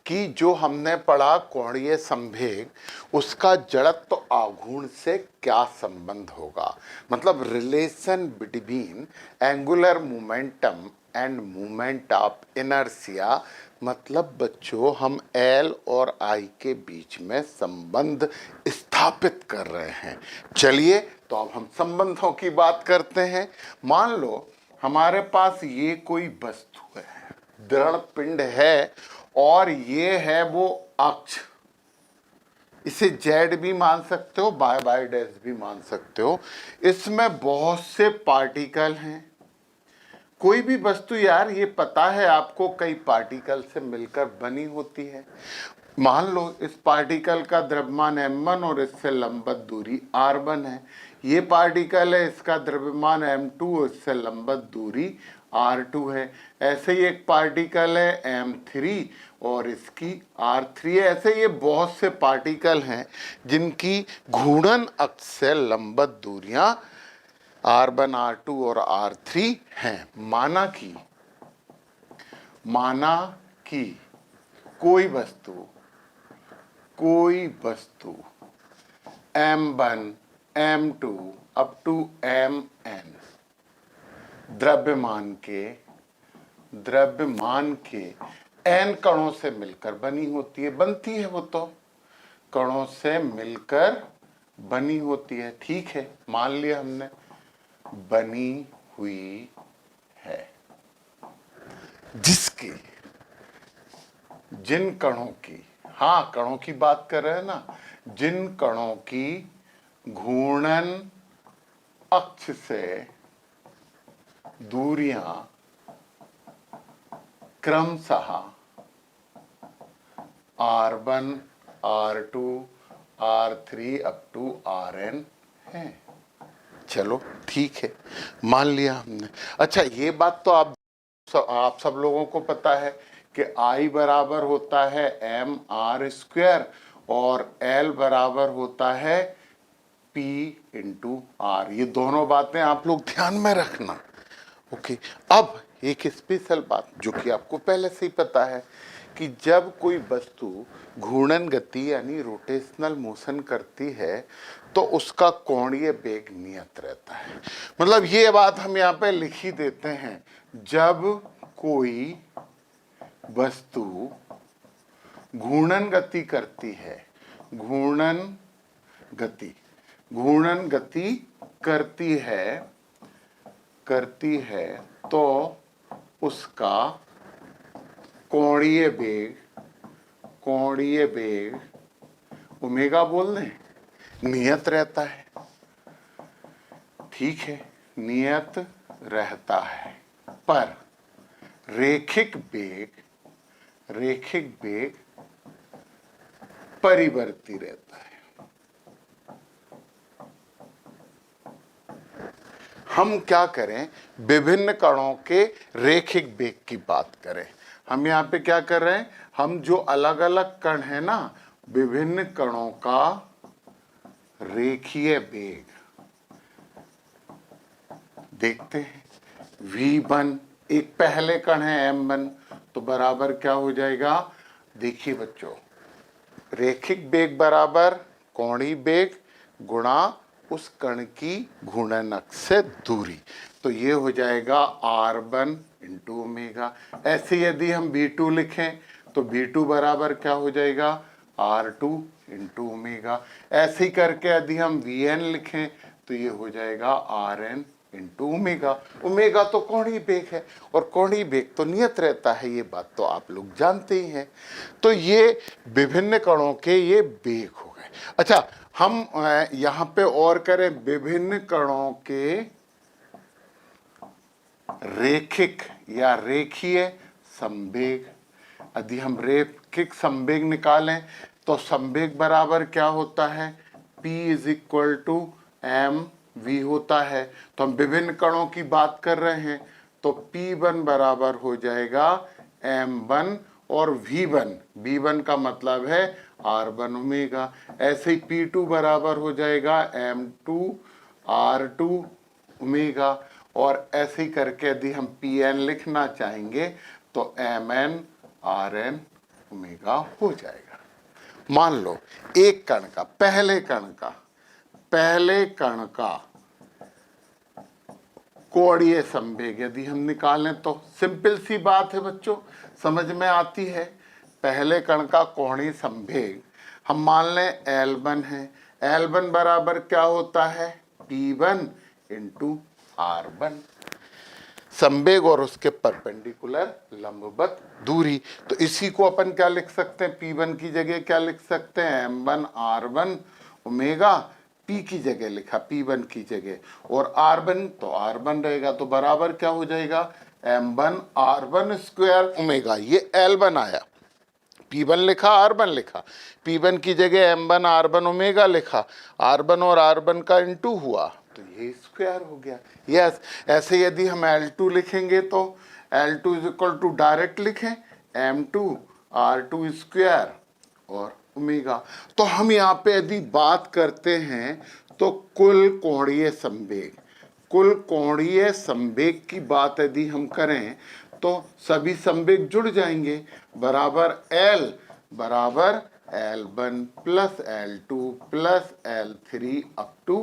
कि जो हमने पढ़ा कोणीय संवेग, उसका जड़त्व आघूर्ण से क्या संबंध होगा, मतलब relation between angular momentum end moment of inertia. मतलब बच्चों हम एल और आई के बीच में संबंध स्थापित कर रहे हैं। चलिए तो अब हम संबंधों की बात करते हैं। मान लो हमारे पास ये कोई वस्तु है, दृढ़ पिंड है, और ये है वो अक्ष, इसे जेड भी मान सकते हो, बाय बाय डैश भी मान सकते हो। इसमें बहुत से पार्टिकल हैं। कोई भी वस्तु यार ये पता है आपको कई पार्टिकल से मिलकर बनी होती है। मान लो इस पार्टिकल का द्रव्यमान m1 और इससे लंबवत दूरी r1 है। ये पार्टिकल है, इसका द्रव्यमान m2 और इससे लंबवत दूरी r2 है। ऐसे ही एक पार्टिकल है m3 और इसकी r3 है। ऐसे ये बहुत से पार्टिकल हैं जिनकी घूर्णन अक्ष से लंबवत दूरियां r1, r2 और r3 हैं। माना कि कोई वस्तु कोई वस्तु m1 m2 up to mn द्रव्यमान के n कणों से मिलकर बनी होती है। बनती है वो तो कणों से मिलकर बनी होती है। ठीक है, मान लिया हमने बनी हुई है, जिसकी जिन कणों की, हाँ कणों की बात कर रहे हैं ना, जिन कणों की घूर्णन अक्ष से दूरियां क्रमशः r1 r2 r3 up to rn है। चलो ठीक है, मान लिया हमने। अच्छा, ये बात तो आप सब लोगों को पता है कि I बराबर होता है m r स्क्वायर और L बराबर होता है P इंटू R। ये दोनों बातें आप लोग ध्यान में रखना। ओके, अब एक स्पेशल बात जो कि आपको पहले से ही पता है कि जब कोई वस्तु घूर्णन गति यानी रोटेशनल मोशन करती है तो उसका कोणीय वेग नियत रहता है। मतलब ये बात हम यहाँ पे लिख ही देते हैं, जब कोई वस्तु घूर्णन गति करती है, घूर्णन गति करती है तो उसका कोणीय वेग ओमेगा बोल दें, नियत रहता है। ठीक है, नियत रहता है, पर रैखिक वेग परिवर्ती रहता है। हम क्या करें, विभिन्न कणों के रैखिक वेग की बात करें। हम यहाँ पे क्या कर रहे हैं, हम जो अलग अलग कण है ना, विभिन्न कणों का रेखीय वेग देखते हैं। v1 एक पहले कण है m1, तो बराबर क्या हो जाएगा, देखिए बच्चों, रैखिक वेग बराबर कोणीय वेग गुणा उस कण की घूर्णन अक्ष से दूरी, तो ये हो जाएगा r1 इंटू ओमेगा। ऐसे यदि हम v2 लिखें तो v2 बराबर क्या हो जाएगा, r2 इंटू ओमेगा। ऐसे ही करके यदि हम vn लिखें तो ये हो जाएगा rn इंटू ओमेगा। ओमेगा तो कोणीय वेग है और कोणीय वेग तो नियत रहता है, ये बात तो आप लोग जानते ही हैं। तो ये विभिन्न कणों के ये वेग हो गए। अच्छा, हम यहाँ पे और करें, विभिन्न कणों के रैखिक या रेखीय संवेग। यदि हम रैखिक संवेग निकालें तो संवेग बराबर क्या होता है, P is equal to M V होता है। तो हम विभिन्न कणों की बात कर रहे हैं, तो P1 बराबर हो जाएगा M1 और V1 का मतलब है R1 ओमेगा। ऐसे ही P2 बराबर हो जाएगा M2 R2 ओमेगा। और ऐसे ही करके यदि हम Pn लिखना चाहेंगे तो Mn Rn ओमेगा हो जाएगा। मान लो एक कण का, पहले कण का कोणीय संवेग यदि हम निकालें तो सिंपल सी बात है बच्चों, समझ में आती है। पहले कण का कोणीय संवेग हम मान लें L1 है। L1 बराबर क्या होता है, P1 इंटू R1, संवेग और उसके परपेंडिकुलर लंबवत दूरी। तो इसी को अपन क्या लिख सकते हैं, P1 की जगह क्या लिख सकते हैं, M1 R1 ओमेगा। P की जगह लिखा P1 की जगह, और R1 तो R1 रहेगा, तो बराबर क्या हो जाएगा, M1 R1 स्क्वायर ओमेगा। ये L1 आया, P1 लिखा R1 लिखा, P1 की जगह M1 R1 ओमेगा लिखा, R1 और R1 का इंटू हुआ तो ये स्क्वायर हो गया। यस, ऐसे यदि हम L2 लिखेंगे तो L2 is equal to direct लिखें M2 R2 स्क्वायर और ओमेगा। तो हम यहाँ पे यदि बात करते हैं तो कुल कोणीय संवेग की बात यदि हम करें तो सभी संवेग जुड़ जाएंगे, बराबर L बराबर L1 plus L2 plus L3 up to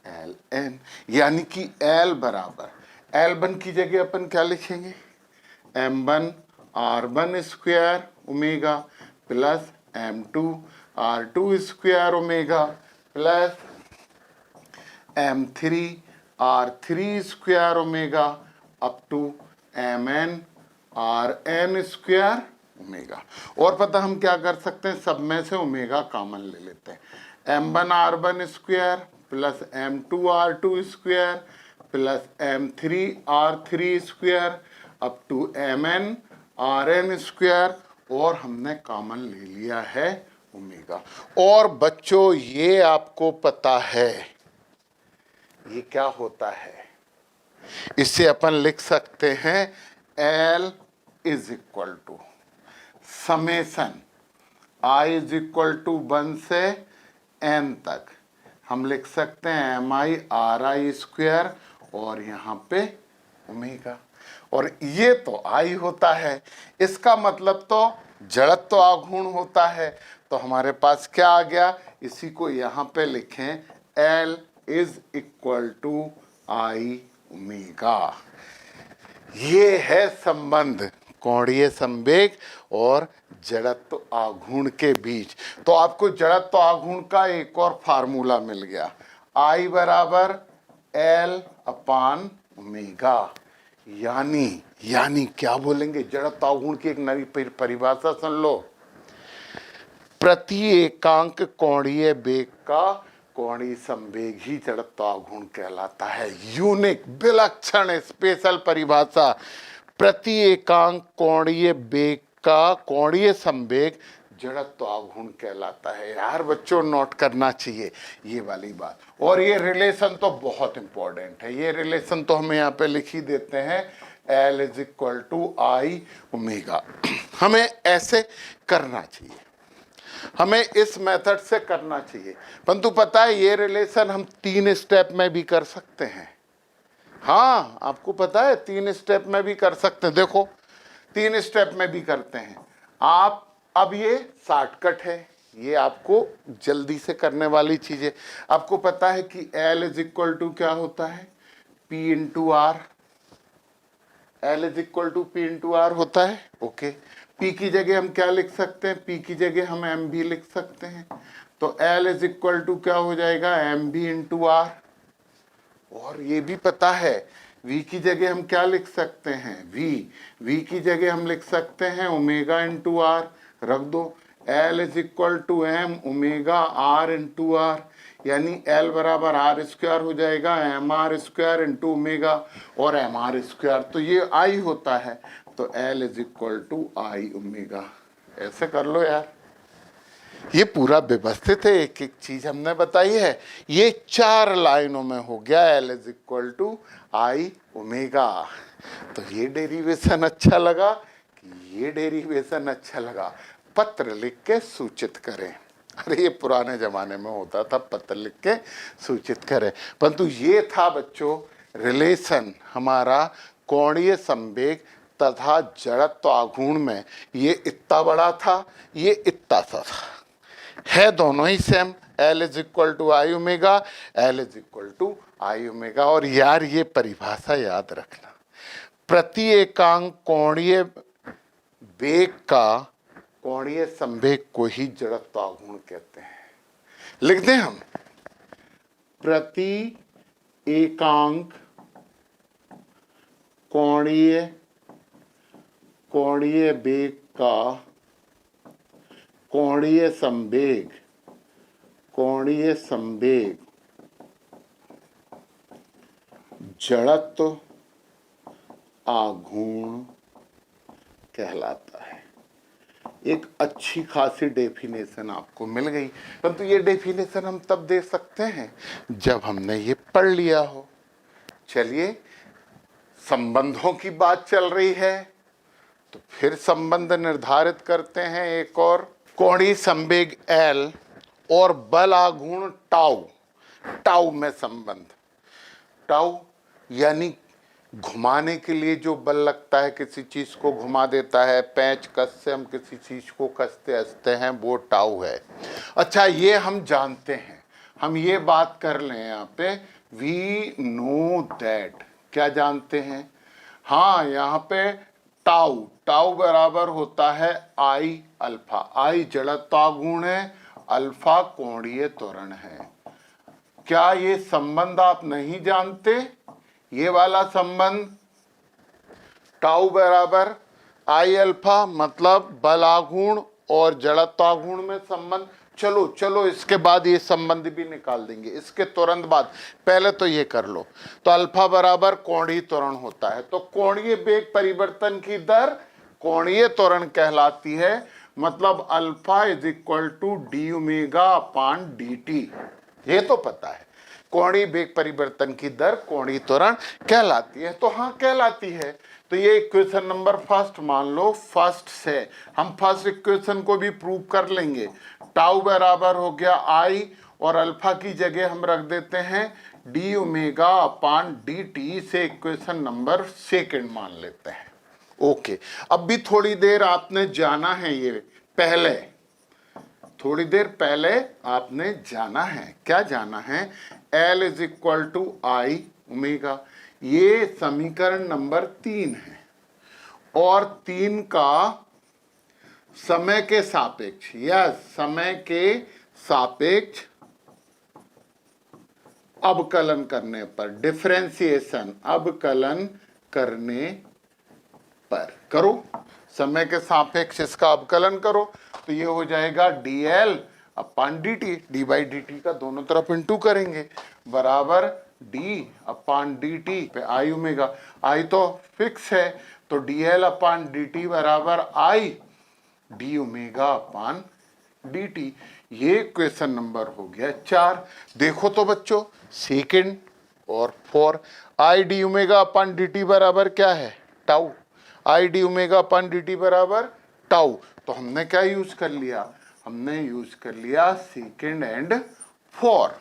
Ln, यानी कि L बराबर L1 की जगह अपन क्या लिखेंगे, M1 R1 square omega plus M2 R2 square omega plus M3 R3 square omega up to Mn Rn square omega. और पता हम क्या कर सकते हैं, सब में से ओमेगा कॉमन ले लेते हैं। M1 R1 square plus M2 R2 square plus M3 R3 square up to Mn Rn square, और हमने कॉमन ले लिया है ओमेगा। और बच्चों ये आपको पता है ये क्या होता है, इससे अपन लिख सकते हैं L is equal to summation I is equal to 1 से n तक, हम लिख सकते हैं MI RI स्क्वायर और यहाँ पे ओमेगा। और ये तो I होता है, इसका मतलब तो जड़त्व आघूर्ण होता है। तो हमारे पास क्या आ गया, इसी को यहाँ पे लिखें L is equal to I omega. ये है संबंध कोणीय संवेग और जड़त्व आघूर्ण के बीच। तो आपको जड़त्व आघूर्ण का एक और फार्मूला मिल गया, I बराबर L अपान ओमेगा। यानी क्या बोलेंगे, जड़त्व आघूर्ण की एक नई परिभाषा सुन लो, प्रति एकांक कोणीय वेग का कोणीय संवेग ही जड़त्व आघूर्ण कहलाता है। यूनिक, विलक्षण, स्पेशल परिभाषा, प्रति एकांक कोणीय वेग का कोणीय संवेग जड़त्व आघूर्ण कहलाता है। यार बच्चों नोट करना चाहिए ये वाली बात। और ये रिलेशन तो बहुत इंपॉर्टेंट है, ये रिलेशन तो हमें यहाँ पे लिख ही देते हैं, L is equal to I omega. हमें ऐसे करना चाहिए, हमें इस मेथड से करना चाहिए। परंतु पता है ये रिलेशन हम 3 स्टेप में भी कर सकते हैं। हाँ आपको पता है 3 स्टेप में भी कर सकते हैं। देखो 3 स्टेप में भी करते हैं आप। अब ये शॉर्टकट है, ये आपको जल्दी से करने वाली चीज है। आपको पता है कि L इज इक्वल टू क्या होता है, P into R. L is equal to P into R होता है। ओके, P की जगह हम क्या लिख सकते हैं, P की जगह हम M भी लिख सकते हैं। तो L इज इक्वल टू क्या हो जाएगा, M भी इंटू आर। और ये भी पता है V की जगह हम क्या लिख सकते हैं, V की जगह हम लिख सकते हैं ओमेगा इंटू आर। रख दो, L is equal to M omega R into R, यानी L बराबर R स्क्वायर हो जाएगा MR स्क्वायर इंटू ओमेगा और MR स्क्वायर, तो ये I होता है। तो L is equal to I omega. ऐसे कर लो यार, ये पूरा व्यवस्थित है, एक एक चीज हमने बताई है। ये 4 लाइनों में हो गया L is equal to I omega. तो ये डेरिवेशन अच्छा लगा कि ये डेरिवेशन अच्छा लगा, पत्र लिख के सूचित करें। अरे ये पुराने जमाने में होता था, पत्र लिख के सूचित करें। परंतु ये था बच्चों रिलेशन हमारा कोणीय संवेग तथा जड़त्व आघूर्ण में। ये इतना बड़ा था, ये इतना सा था, है दोनों ही same. L is equal to I omega, L is equal to I omega. और यार ये परिभाषा याद रखना, प्रति एकांक कोणीय वेग का कोणीय संवेग को ही जड़त्व आघूर्ण कहते हैं। लिख दें हम, प्रति एकांक कोणीय वेग का कोणीय संवेग जड़त्व आघूर्ण कहलाता है। एक अच्छी खासी डेफिनेशन आपको मिल गई, परंतु ये डेफिनेशन हम तब दे सकते हैं जब हमने ये पढ़ लिया हो। चलिए, संबंधों की बात चल रही है तो फिर संबंध निर्धारित करते हैं एक और। कोणीय संवेग L और बल आघूर्ण टाउ में संबंध। टाउ यानी घुमाने के लिए जो बल लगता है, किसी चीज को घुमा देता है, पेंच कस से हम किसी चीज को कसते हंसते हैं, वो टाउ है। अच्छा, ये हम जानते हैं, हम ये बात कर लें यहाँ पे, वी नो दैट, क्या जानते हैं? हाँ, यहाँ पे टाउ, टाउ बराबर होता है आई अल्फा। आई जड़त्वाघूर्ण है, अल्फा कोणीय त्वरण है। क्या ये संबंध आप नहीं जानते? ये वाला संबंध टाउ बराबर आई अल्फा, मतलब बलाघूर्ण और जड़त्वाघूर्ण में संबंध। चलो चलो, इसके बाद ये संबंध भी निकाल देंगे, इसके तुरंत बाद। पहले तो ये कर लो। तो अल्फा बराबर कोणीय त्वरण होता है, तो कोणीय वेग परिवर्तन की दर कोणीय त्वरण कहलाती है। मतलब alpha is equal to D omega upon D T, ये तो पता है। कोणीय वेग परिवर्तन की दर कोणीय त्वरण कहलाती है। तो हाँ, कहलाती है। तो ये इक्वेशन नंबर फर्स्ट मान लो, फर्स्ट से हम फर्स्ट इक्वेशन को भी प्रूव कर लेंगे। टाउ बराबर हो गया आई, और अल्फा की जगह हम रख देते हैं D omega upon D T, से इक्वेशन नंबर सेकंड मान लेते हैं। ओके, अब भी थोड़ी देर आपने जाना है, ये पहले थोड़ी देर पहले आपने जाना है। क्या जाना है? L is equal to I omega, ये समीकरण नंबर 3 है। और 3 का समय के सापेक्ष, यस, समय के सापेक्ष अवकलन करने पर, डिफरेंशिएशन अवकलन करने पर करो, समय के सापेक्ष इसका अवकलन करो, तो ये हो जाएगा dl upon dt, D by D T का दोनों तरफ इंटू करेंगे, बराबर d अपान डी टी पे आई ओमेगा। आई तो फिक्स है, तो dl अपान डी टी बराबर I D omega upon D T. ये क्वेश्चन नंबर हो गया 4। देखो तो बच्चों, सेकंड और 4, I D omega upon D T बराबर क्या है? Tau. I D omega upon D T बराबर टाउ। तो हमने क्या यूज कर लिया? हमने यूज कर लिया सेकंड एंड 4।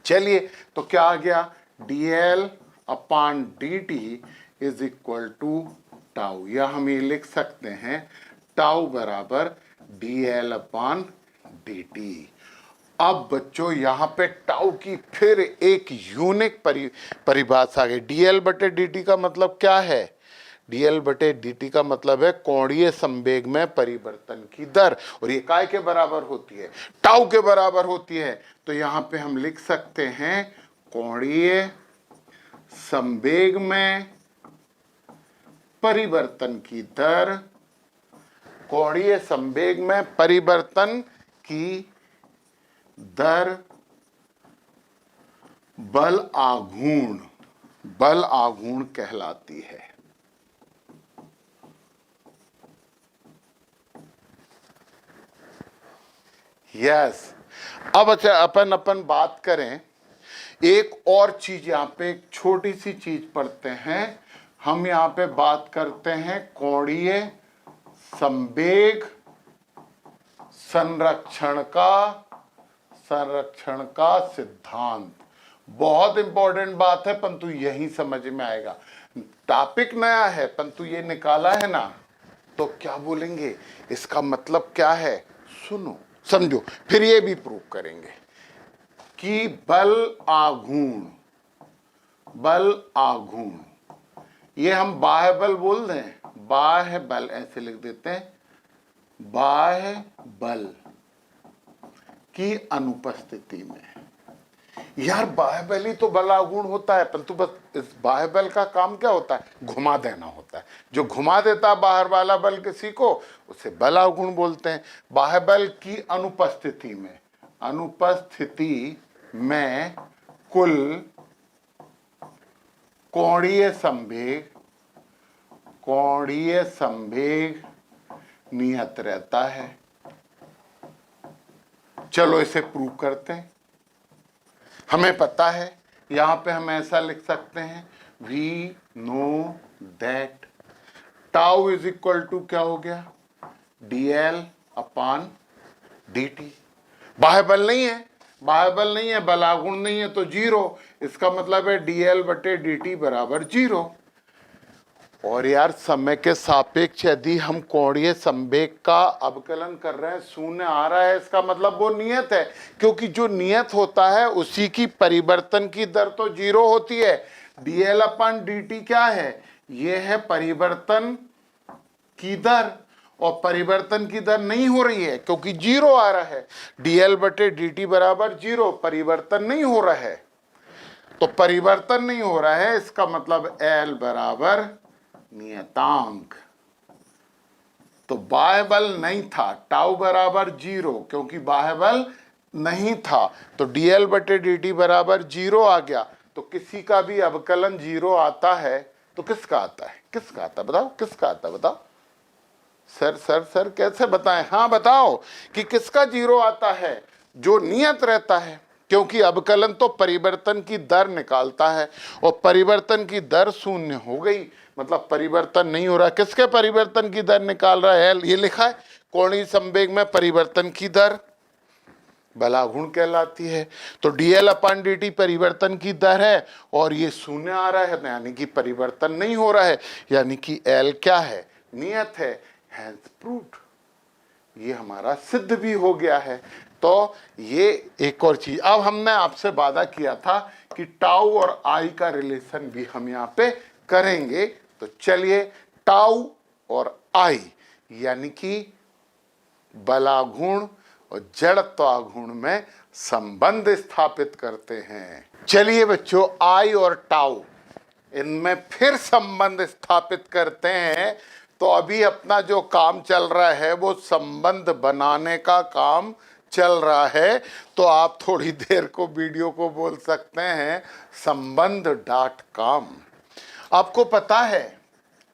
चलिए, तो क्या आ गया? dl upon D T is equal to tau, या हम ये लिख सकते हैं टाउ बराबर dl अपान डी टी। अब बच्चों, यहां पे टाउ की फिर एक यूनिक परिभाषा आ गई। dl बटे dt का मतलब क्या है? dl बटे dt का मतलब है कोणीय संवेग में परिवर्तन की दर, और ये काय के बराबर होती है? टाउ के बराबर होती है। तो यहां पे हम लिख सकते हैं कोणीय संवेग में परिवर्तन की दर, कोणीय संवेग में परिवर्तन की दर बल आघूर्ण कहलाती है। यस, अब अच्छा, अपन बात करें एक और चीज। यहाँ पे एक छोटी सी चीज पढ़ते हैं हम। यहाँ पे बात करते हैं कोणीय संवेग संरक्षण का सिद्धांत। बहुत इंपॉर्टेंट बात है, परंतु यही समझ में आएगा। टॉपिक नया है, परंतु ये निकाला है ना, तो क्या बोलेंगे, इसका मतलब क्या है, सुनो समझो, फिर ये भी प्रूव करेंगे कि बल आघूर्ण, ये हम बाह्य बल बोल दें, बाह्य बल ऐसे लिख देते हैं, बाह्य बल की अनुपस्थिति में। यार, बाह्य बल ही तो बल आघूर्ण होता है, परंतु बस इस बाह्य बल का काम क्या होता है? घुमा देना होता है। जो घुमा देता है बाहर वाला बल किसी को, उसे बल आघूर्ण बोलते हैं। बाह्य बल की अनुपस्थिति में कुल कोणीय संवेग नियत रहता है। चलो इसे प्रूव करते हैं। हमें पता है, यहां पे हम ऐसा लिख सकते हैं, we know that tau is equal to क्या हो गया? dl अपान dt। बाह्य बल नहीं है, बल आघूर्ण नहीं है, तो 0। इसका मतलब है dl बटे dt बराबर 0। और यार समय के सापेक्ष यदि हम कोणीय संवेग का अवकलन कर रहे हैं, शून्य आ रहा है, इसका मतलब वो नियत है, क्योंकि जो नियत होता है उसी की परिवर्तन की दर तो 0 होती है। dl अपन dt क्या है? ये है परिवर्तन की दर, और परिवर्तन की दर नहीं हो रही है क्योंकि 0 आ रहा है। dl बटे dt बराबर 0, परिवर्तन नहीं हो रहा है, तो परिवर्तन नहीं हो रहा है, इसका मतलब L बराबर नियतांक। तो बाह्य बल नहीं था, टाउ बराबर 0, क्योंकि बाह्य बल नहीं था, तो dl बटे dt बराबर 0 आ गया। तो किसी का भी अवकलन 0 आता है तो किसका आता है? किसका आता है बताओ? किसका आता है बताओ? सर सर सर कैसे बताएं? हाँ बताओ कि किसका 0 आता है? जो नियत रहता है, क्योंकि अवकलन तो परिवर्तन की दर निकालता है, और परिवर्तन की दर शून्य हो गई, मतलब परिवर्तन नहीं हो रहा। किसके परिवर्तन की दर निकाल रहा है? ये लिखा है कोणीय संवेग में परिवर्तन की दर बलाघूर्ण कहलाती है। तो dl अपन dt परिवर्तन की दर है, और ये शून्य आ रहा है, यानी कि परिवर्तन नहीं हो रहा है, यानी कि L क्या है? नियत है। हैंस प्रूव्ड, ये हमारा सिद्ध भी हो गया है। तो ये एक और चीज, अब हमने आपसे वादा किया था कि टाउ और आई का रिलेशन भी हम यहाँ पे करेंगे। तो चलिए टाउ और आई यानी कि बलाघूर्ण और जड़त्वाघूर्ण में संबंध स्थापित करते हैं। चलिए बच्चों, आई और टाउ इनमें फिर संबंध स्थापित करते हैं। तो अभी अपना जो काम चल रहा है वो संबंध बनाने का काम चल रहा है। तो आप थोड़ी देर को वीडियो को बोल सकते हैं संबंध.com। आपको पता है,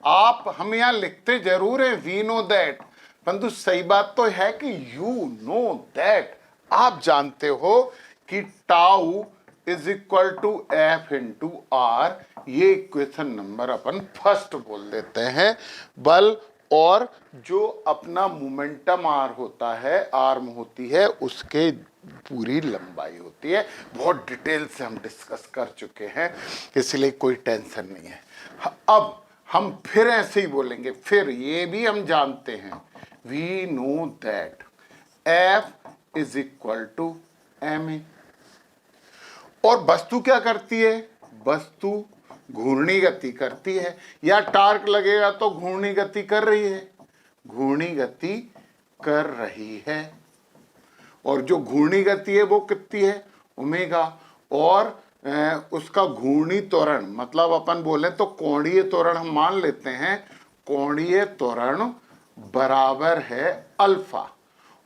आप हम यहाँ लिखते जरूर है वी नो दैट, परंतु सही बात तो है कि यू नो दैट, आप जानते हो कि tau is equal to F into R. ये इक्वेशन नंबर अपन फर्स्ट बोल देते हैं। बल और जो अपना मोमेंटम आर होता है, आर्म होती है, उसके पूरी लंबाई होती है। बहुत डिटेल से हम डिस्कस कर चुके हैं, इसलिए कोई टेंशन नहीं है। अब हम फिर ऐसे ही बोलेंगे, फिर ये भी हम जानते हैं we know that F is equal to M A. और वस्तु क्या करती है? वस्तु घूर्णी गति करती है, या टार्क लगेगा तो घूर्णी गति कर रही है, घूर्णी गति कर रही है। और जो घूर्णी गति है वो कितनी है? ओमेगा। और उसका घूर्णी त्वरण, मतलब अपन बोले तो कोणीय त्वरण हम मान लेते हैं, कोणीय त्वरण बराबर है अल्फा।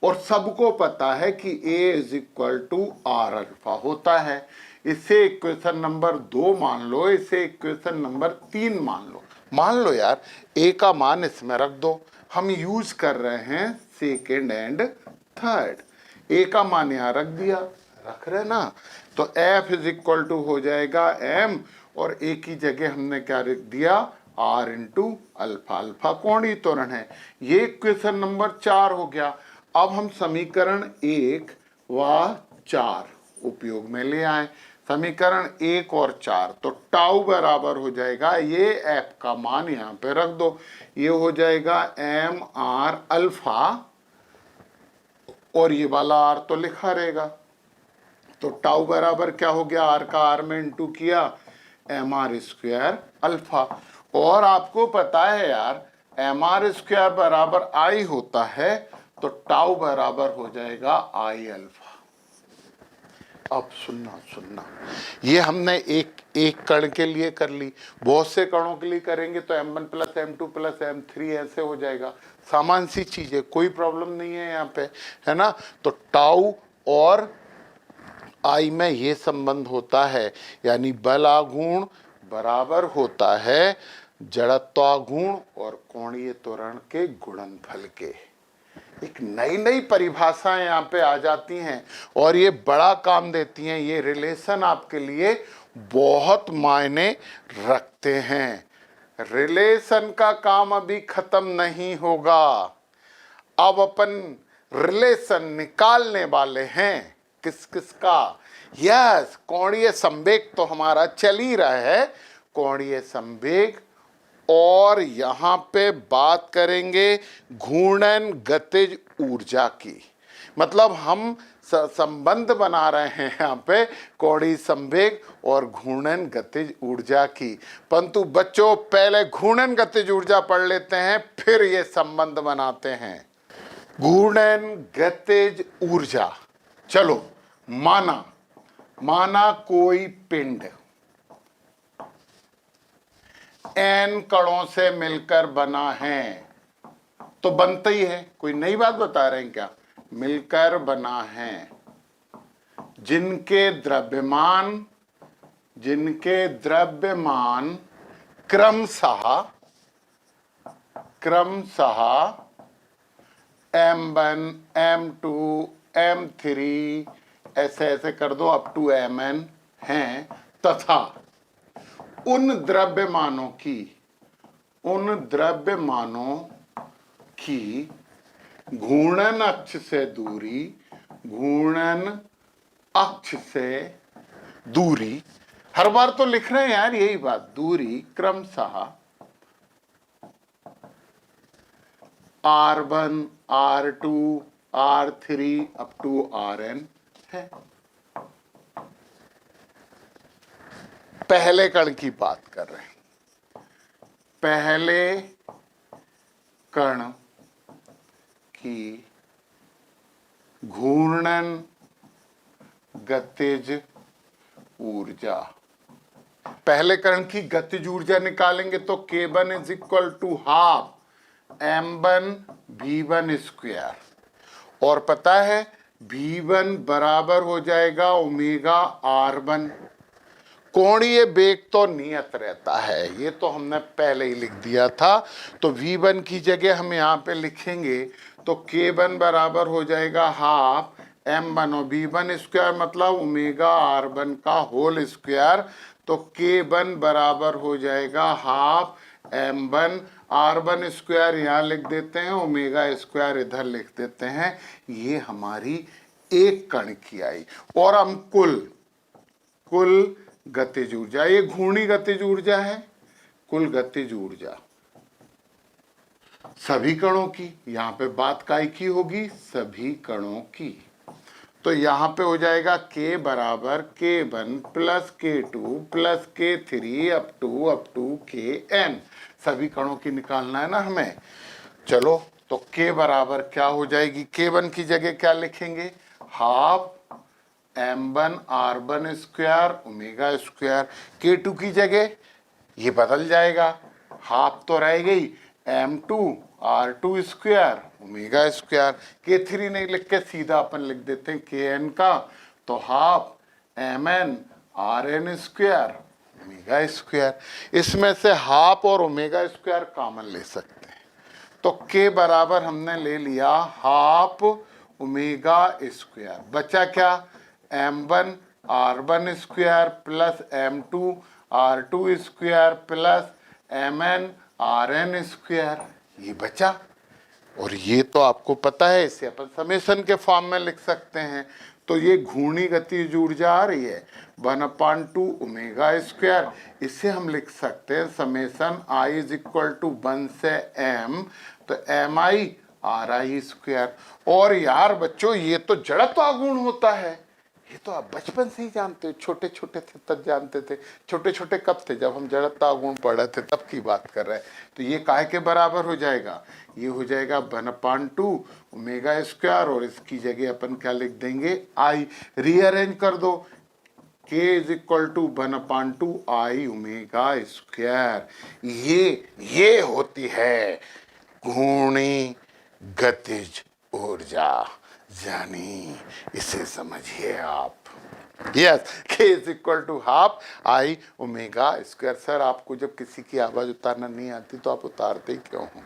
और सबको पता है कि A is equal to R alpha होता है। इसे इक्वेशन नंबर 2 मान लो, इसे इक्वेशन नंबर 3 मान लो यार, A का मान इसमें रख दो। हम यूज कर रहे हैं सेकेंड एंड थर्ड। A का मान यहाँ रख दिया, रख रहे ना, तो F इज इक्वल टू हो जाएगा M, और A की जगह हमने क्या रख दिया? R into alpha. अल्फा कोणीय त्वरण है। ये इक्वेशन नंबर 4 हो गया। अब हम समीकरण 1 व 4 उपयोग में ले आए। समीकरण 1 और 4, तो टाउ बराबर हो जाएगा, ये एफ का मान यहाँ पे रख दो, ये हो जाएगा एम आर अल्फा, और ये वाला आर तो लिखा रहेगा। तो टाउ बराबर क्या हो गया? आर का आर में इंटू किया, एम आर स्क्वायर अल्फा। और आपको पता है यार, एम आर स्क्वायर बराबर आई होता है, तो टाउ बराबर हो जाएगा आई अल्फा। अब सुनना, ये हमने एक कण के लिए कर ली, बहुत से कणों के लिए करेंगे तो m1 plus m2 plus m3 ऐसे हो जाएगा। सामान्य सी चीज है, कोई प्रॉब्लम नहीं है यहाँ पे, है ना। तो टाउ और आई में ये संबंध होता है, यानी बलाघूर्ण बराबर होता है जड़त्वाघूर्ण और कोणीय त्वरण के गुणनफल के। एक नई नई परिभाषाएं यहाँ पे आ जाती हैं और ये बड़ा काम देती हैं। ये रिलेशन आपके लिए बहुत मायने रखते हैं। रिलेशन का काम अभी खत्म नहीं होगा। अब अपन रिलेशन निकालने वाले हैं। किस किस का? यस, कोणीय संवेग तो हमारा चल ही रहा है, कोणीय संवेग। और यहां पे बात करेंगे घूर्णन गतिज ऊर्जा की। मतलब हम संबंध बना रहे हैं यहाँ पे कोणीय संवेग और घूर्णन गतिज ऊर्जा की। परंतु बच्चों पहले घूर्णन गतिज ऊर्जा पढ़ लेते हैं, फिर ये संबंध बनाते हैं। घूर्णन गतिज ऊर्जा, चलो माना कोई पिंड n कणों से मिलकर बना है, तो बनता ही है, कोई नई बात बता रहे हैं क्या? मिलकर बना है, जिनके द्रव्यमान क्रमशः m1 m2 m3 ऐसे ऐसे कर दो अप टू mn हैं, तथा उन द्रव्यमानों की घूर्णन अक्ष से दूरी, हर बार तो लिख रहे हैं यार यही बात, दूरी क्रमशः r1 r2 r3 up to rn है। पहले कण की बात कर रहे हैं, पहले कण की घूर्णन गतिज ऊर्जा। पहले कण की गतिज ऊर्जा निकालेंगे तो K1 is equal to half m1 v1 square, और पता है v1 बराबर हो जाएगा ओमेगा r1। कोणीय वेग तो नियत रहता है, ये तो हमने पहले ही लिख दिया था, तो v1 की जगह हम यहाँ पे लिखेंगे तो K1 बराबर हो जाएगा हाफ m1 और v1 स्क्वायर मतलब ओमेगा r1 का होल स्क्वायर, तो K1 बराबर हो जाएगा हाफ m1 r1 स्क्वायर यहाँ लिख देते हैं, ओमेगा स्क्वायर इधर लिख देते हैं। ये हमारी एक कण की आई, और हम कुल गतिज ऊर्जा, ये घूर्णी गतिज ऊर्जा है, कुल गतिज ऊर्जा सभी कणों की, यहां पे बात काय की होगी? सभी कणों की। तो यहां पे हो जाएगा K बराबर K1 plus K2 plus K3 up to Kn, सभी कणों की निकालना है ना हमें। चलो तो K बराबर क्या हो जाएगी? K1 की जगह क्या लिखेंगे? Half m1 r1 square omega square. K2 की जगह ये बदल जाएगा, हाफ तो रह गई m2 r2 square omega square. K3 नहीं लिख के सीधा अपन लिख देते हैं Kn का, तो half mn rn square omega square. इसमें से हाफ और ओमेगा स्क्वायर कॉमन ले सकते हैं, तो K बराबर हमने ले लिया हाफ ओमेगा स्क्वायर, बचा क्या? m1 r1 square plus m2 r2 square plus mn rn square, ये बचा। और ये तो आपको पता है, इसे अपन समेशन के फॉर्म में लिख सकते हैं। तो ये घूर्णी गतिज ऊर्जा आ रही है 1/2 ओमेगा स्क्वायर, इसे हम लिख सकते हैं summation I is equal to 1 से m, तो mi ri स्क्वायर। और यार बच्चों ये तो जड़त्व आघूर्ण होता है, ये तो आप बचपन से ही जानते हो, छोटे छोटे थे तब जानते थे। छोटे छोटे कब थे? जब हम जड़त्व आघूर्ण पढ़ रहे थे तब की बात कर रहे हैं। तो ये काहे के बराबर हो जाएगा? ये हो जाएगा 1/2 ओमेगा स्क्वायर, और इसकी जगह अपन क्या लिख देंगे? आई। रीअरेंज कर दो, K is equal to 1/2 I omega square. ये होती है घूर्णी गतिज ऊर्जा, जानी इसे समझिए आप। Yes, K is equal to half I omega square. Sir आपको जब किसी की आवाज उतारना नहीं आती तो आप उतारते ही क्यों हो?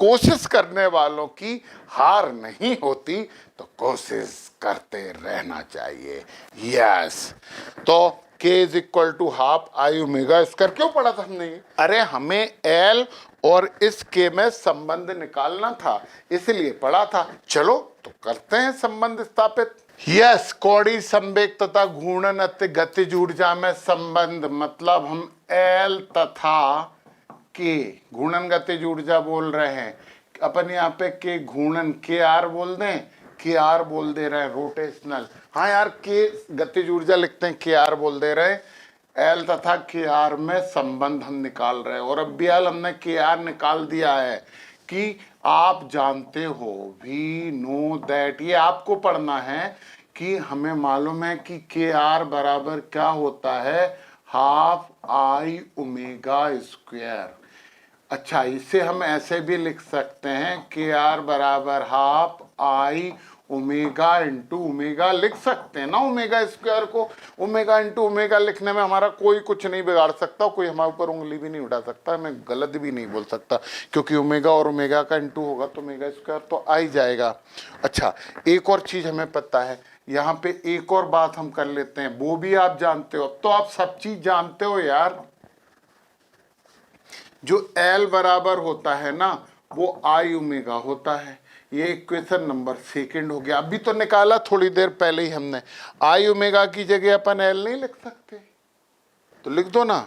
कोशिश करने वालों की हार नहीं होती, तो कोशिश करते रहना चाहिए। यस, तो K is equal to half I omega square क्यों पढ़ा था हमने ये? अरे हमें L और इस के में संबंध निकालना था, इसलिए पढ़ा था। चलो तो करते हैं संबंध स्थापित। यस, कौड़ी संवेग तथा घूर्णन अति गतिज ऊर्जा में संबंध, मतलब हम एल तथा के, घूर्णन गतिज ऊर्जा बोल रहे हैं अपन, यहाँ पे के घूर्णन के आर बोल दें, के आर बोल दे रहे हैं रोटेशनल। हाँ यार, के गतिज ऊर्जा लिखते हैं, के आर बोल दे रहे हैं। एल तथा के आर में संबंध हम निकाल रहे हैं, और अब भी एल हमने के आर निकाल दिया है कि आप जानते हो, वी नो दैट, ये आपको पढ़ना है कि हमें मालूम है कि के आर बराबर क्या होता है, हाफ आई ओमेगा स्क्वायर। अच्छा, इसे हम ऐसे भी लिख सकते हैं, के आर बराबर half I omega into omega लिख सकते हैं ना, ओमेगा स्क्वायर को ओमेगा इंटू ओमेगा लिखने में हमारा कोई कुछ नहीं बिगाड़ सकता, कोई हमारे ऊपर उंगली भी नहीं उठा सकता, मैं गलत भी नहीं बोल सकता, क्योंकि ओमेगा और ओमेगा का इंटू होगा तो ओमेगा स्क्वायर तो आ ही जाएगा। अच्छा, एक और चीज हमें पता है, यहाँ पे एक और बात हम कर लेते हैं, वो भी आप जानते हो, अब तो आप सब चीज जानते हो यार। जो L बराबर होता है ना, वो आई ओमेगा होता है। ये इक्वेशन नंबर सेकंड हो गया, अभी तो निकाला थोड़ी देर पहले ही हमने। आई ओमेगा की जगह अपन L नहीं लिख सकते, तो लिख दो ना।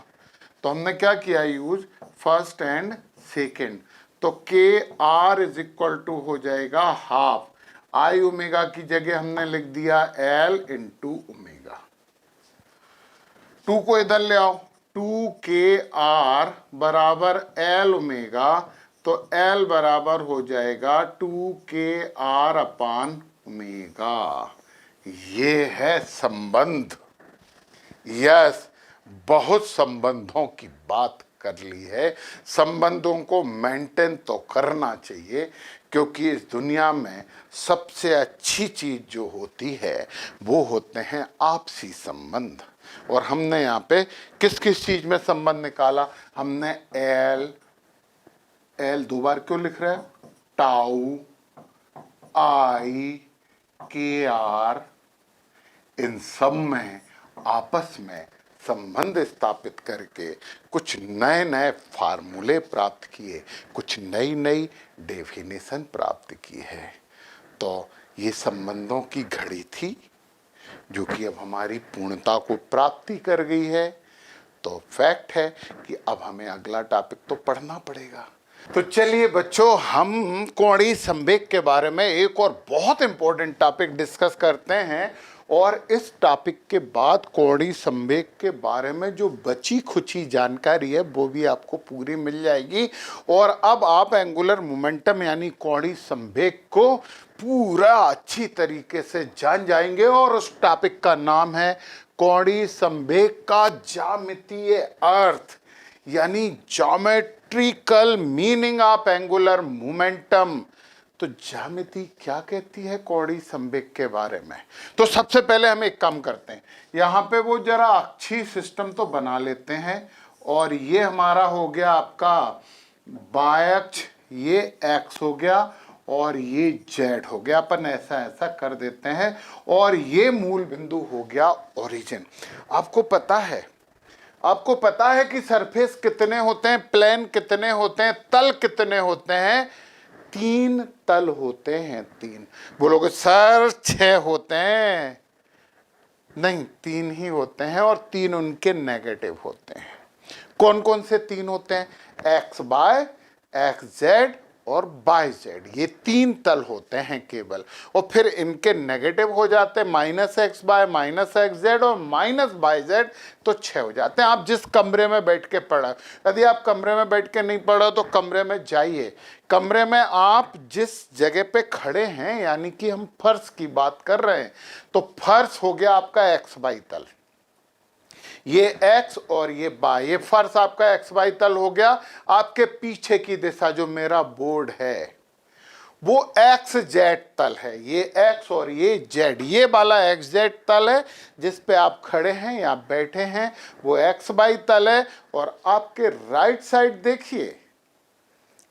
तो हमने क्या किया, यूज फर्स्ट एंड सेकंड, तो के आर इज इक्वल टू हो जाएगा हाफ आई ओमेगा की जगह हमने लिख दिया L इंटू ओमेगा। 2 को इधर ले आओ, 2 के आर बराबर एल ओमेगा, तो एल बराबर हो जाएगा 2 के आर अपान ओमेगा। ये है संबंध। यस, बहुत संबंधों की बात कर ली है, संबंधों को मेंटेन तो करना चाहिए, क्योंकि इस दुनिया में सबसे अच्छी चीज जो होती है वो होते हैं आपसी संबंध। और हमने यहाँ पे किस किस चीज में संबंध निकाला, हमने एल, एल दो बार क्यों लिख रहे हैं, टाउ, आई, के आर, इन सब में आपस में संबंध स्थापित करके कुछ नए नए फार्मूले प्राप्त किए, कुछ नई नई डेफिनेशन प्राप्त की है। तो ये संबंधों की घड़ी थी जो कि अब हमारी पूर्णता को प्राप्ति कर गई है। तो फैक्ट है कि अब हमें अगला टॉपिक तो पढ़ना पड़ेगा। तो चलिए बच्चों, हम कोणीय संवेग के बारे में एक और बहुत इंपॉर्टेंट टॉपिक डिस्कस करते हैं, और इस टॉपिक के बाद कोणीय संवेग के बारे में जो बची खुची जानकारी है वो भी आपको पूरी मिल जाएगी। और अब आप एंगुलर मोमेंटम यानी कोणीय संवेग को पूरा अच्छी तरीके से जान जाएंगे, और उस टॉपिक का नाम है कोणीय संवेग का ज्यामितीय अर्थ, यानी geometrical meaning of angular momentum. तो ज्यामिति क्या कहती है कोणीय संवेग के बारे में। तो सबसे पहले हम एक काम करते हैं, यहाँ पे वो जरा अक्षीय सिस्टम तो बना लेते हैं, और ये हमारा हो गया आपका बाय अक्ष, ये एक्स हो गया और ये जेड हो गया, अपन ऐसा ऐसा कर देते हैं, और ये मूल बिंदु हो गया ओरिजिन। आपको पता है कि सरफेस कितने होते हैं, प्लेन कितने होते हैं, तल कितने होते हैं, 3 तल होते हैं। 3 बोलोगे सर 6 होते हैं, नहीं 3 ही होते हैं, और 3 उनके नेगेटिव होते हैं। कौन कौन से 3 होते हैं, एक्स बाय, एक्स जेड और बाय जेड, ये 3 तल होते हैं केवल। और फिर इनके नेगेटिव हो जाते हैं minus X by, minus X Z और माइनस बाय जेड, तो 6 हो जाते हैं। आप जिस कमरे में बैठ के पढ़ा, यदि आप कमरे में बैठ के नहीं पढ़ो तो कमरे में जाइए, कमरे में आप जिस जगह पे खड़े हैं, यानी कि हम फर्श की बात कर रहे हैं, तो फर्श हो गया आपका एक्स बाई तल, ये एक्स और ये बाय, ये फर्श आपका एक्स बाई तल हो गया। आपके पीछे की दिशा जो मेरा बोर्ड है वो एक्स जेड तल है, ये एक्स और ये जेड, ये वाला एक्स जेड तल है जिस पे आप खड़े हैं या बैठे हैं, वो एक्स बाई तल है। और आपके राइट साइड देखिए,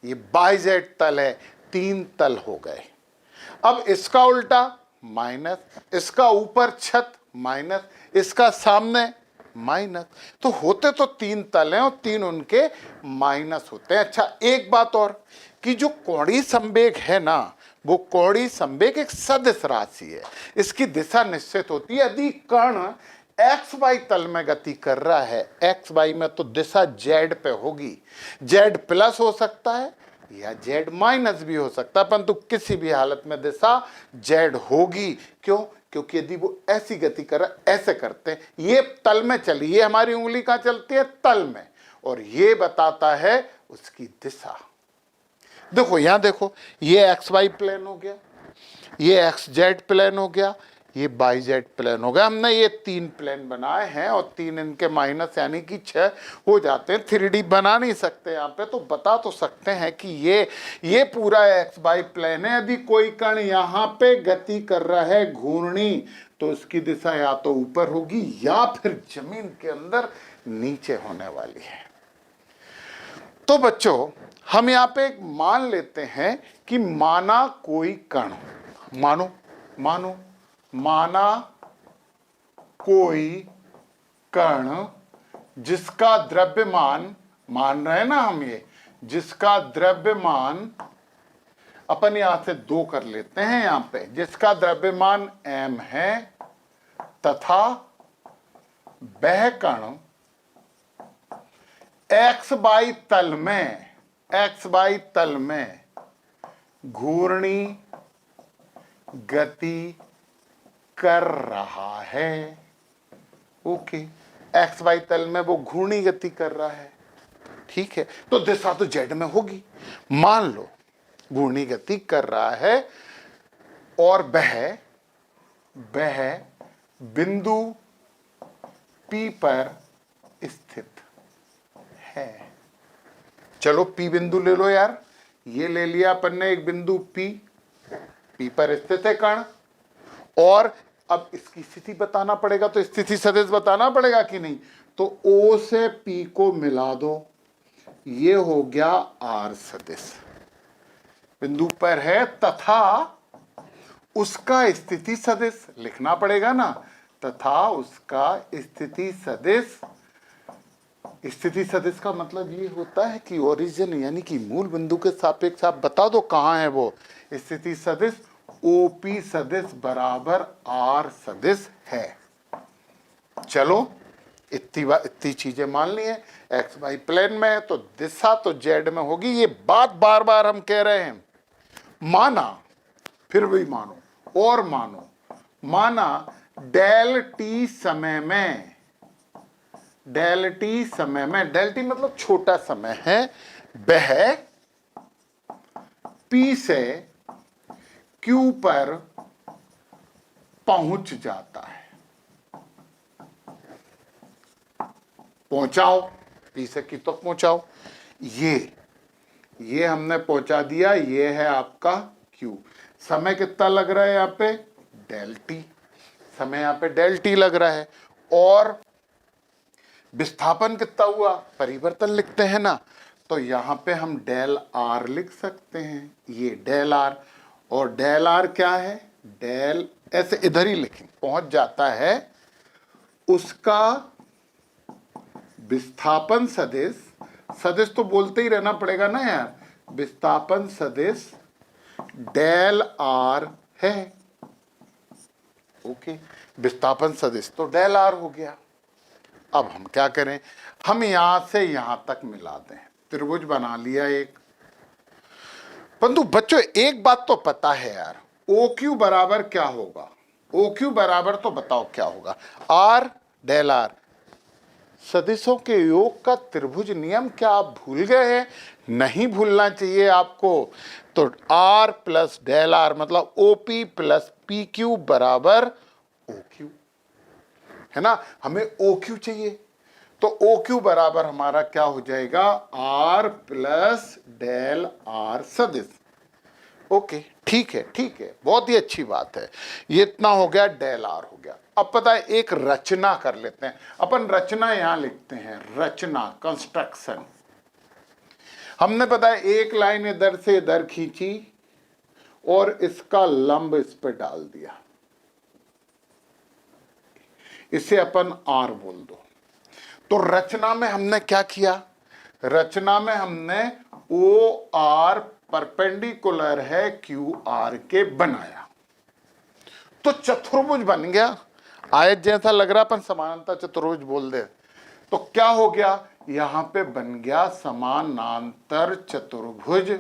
ये बाय जेड तल है, 3 तल हो गए। अब इसका उल्टा माइनस, इसका ऊपर छत माइनस, इसका सामने माइनस। तो होते तो तीन तल हैं और तीन उनके माइनस होते हैं। अच्छा, एक बात और कि जो कोणीय संवेग है ना, वो कोणीय संवेग एक सदिश राशि है। इसकी दिशा निश्चित होती है। यदि कण एक्स वाई तल में गति कर रहा है, एक्स वाई में, तो दिशा जेड पे होगी। जेड प्लस हो सकता है या जेड माइनस भी हो सकता है, परंतु किसी भी हालत में दिशा जेड होगी। क्यों? क्योंकि यदि वो ऐसी गति कर रहा है, ऐसे करते हैं, ये तल में चली, ये हमारी उंगली कहां चलती है? तल में, और ये बताता है उसकी दिशा। देखो यहां देखो, ये एक्स वाई प्लेन हो गया, ये एक्स जेड प्लेन हो गया, ये बाई जेड प्लेन हो गया। हमने ये तीन प्लेन बनाए हैं और तीन इनके माइनस यानी कि 6 हो जाते हैं। 3D बना नहीं सकते यहाँ पे, तो बता तो सकते हैं कि ये पूरा एक्स वाई प्लेन है। यदि कोई कण यहाँ पे गति कर रहा है घूर्णी, तो इसकी दिशा या तो ऊपर होगी या फिर जमीन के अंदर नीचे होने वाली है। तो बच्चों, हम यहाँ पे एक मान लेते हैं कि माना कोई कण, माना कोई कण जिसका द्रव्यमान, मान रहे हैं ना हम, ये जिसका द्रव्यमान अपन यहां से 2 कर लेते हैं यहां पे, जिसका द्रव्यमान m है तथा वह कण एक्स बाई तल में घूर्णी गति कर रहा है। ओके, एक्स वाई तल में वो घूर्णी गति कर रहा है, ठीक है, तो दिशा तो जेड में होगी। मान लो घूर्णी गति कर रहा है और वह बिंदु P पर स्थित है। चलो P बिंदु ले लो यार, ये ले लिया अपन ने एक बिंदु P पर स्थित है कण, और अब इसकी स्थिति बताना पड़ेगा, तो स्थिति सदिश बताना पड़ेगा कि नहीं। तो O से P को मिला दो, ये हो गया R सदिश, बिंदु पर है तथा उसका स्थिति सदिश लिखना पड़ेगा ना, तथा उसका स्थिति सदिश। स्थिति सदिश का मतलब ये होता है कि ओरिजिन यानी कि मूल बिंदु के सापेक्ष आप बता दो कहां है वो स्थिति सदिश। OP सदिश बराबर R सदिश है। चलो इतनी चीजें मान ली है। एक्स वाई प्लेन में है तो दिशा तो जेड में होगी, ये बात बार बार हम कह रहे हैं। माना, फिर भी मानो और माना डेल टी समय में, डेल टी मतलब छोटा समय है, वह P से Q पर पहुंच जाता है। पहुंचाओ, P से Q तक पहुंचाओ, ये हमने पहुंचा दिया। ये है आपका Q। समय कितना लग रहा है यहाँ पे? डेल टी, समय यहाँ पे डेल टी लग रहा है। और विस्थापन कितना हुआ? परिवर्तन लिखते हैं ना, तो यहाँ पे हम डेल आर लिख सकते हैं, ये डेल आर। और डेल आर क्या है? डेल, ऐसे इधर ही लिखें, पहुंच जाता है उसका विस्थापन सदिश। सदिश तो बोलते ही रहना पड़ेगा ना यार, विस्थापन सदिश डेल आर है। ओके, विस्थापन सदिश तो डेल आर हो गया। अब हम क्या करें? हम यहां से यहां तक मिला दें, त्रिभुज बना लिया एक। परंतु बच्चों एक बात तो पता है यार, OQ बराबर क्या होगा? OQ बराबर तो बताओ क्या होगा? R del are. सदिशों के योग का त्रिभुज नियम क्या आप भूल गए हैं? नहीं भूलना चाहिए आपको। तो R प्लस डेल आर मतलब OP प्लस PQ बराबर OQ, है ना? हमें OQ चाहिए, तो OQ बराबर हमारा क्या हो जाएगा? R प्लस डेल आर सदिश। ओके, ठीक है, बहुत ही अच्छी बात है। ये इतना हो गया, डेल आर हो गया। अब पता है एक रचना कर लेते हैं अपन। रचना यहां लिखते हैं, रचना, कंस्ट्रक्शन। हमने पता है एक लाइन इधर से इधर खींची और इसका लंब इस पर डाल दिया, इसे अपन आर बोल दो। तो रचना में हमने क्या किया, रचना में हमने ओ आर परपेंडिकुलर है क्यू आर के बनाया, तो चतुर्भुज बन गया। आयत जैसा लग रहा अपन समानांतर चतुर्भुज बोल दे तो क्या हो गया, यहां पे बन गया समानांतर चतुर्भुज।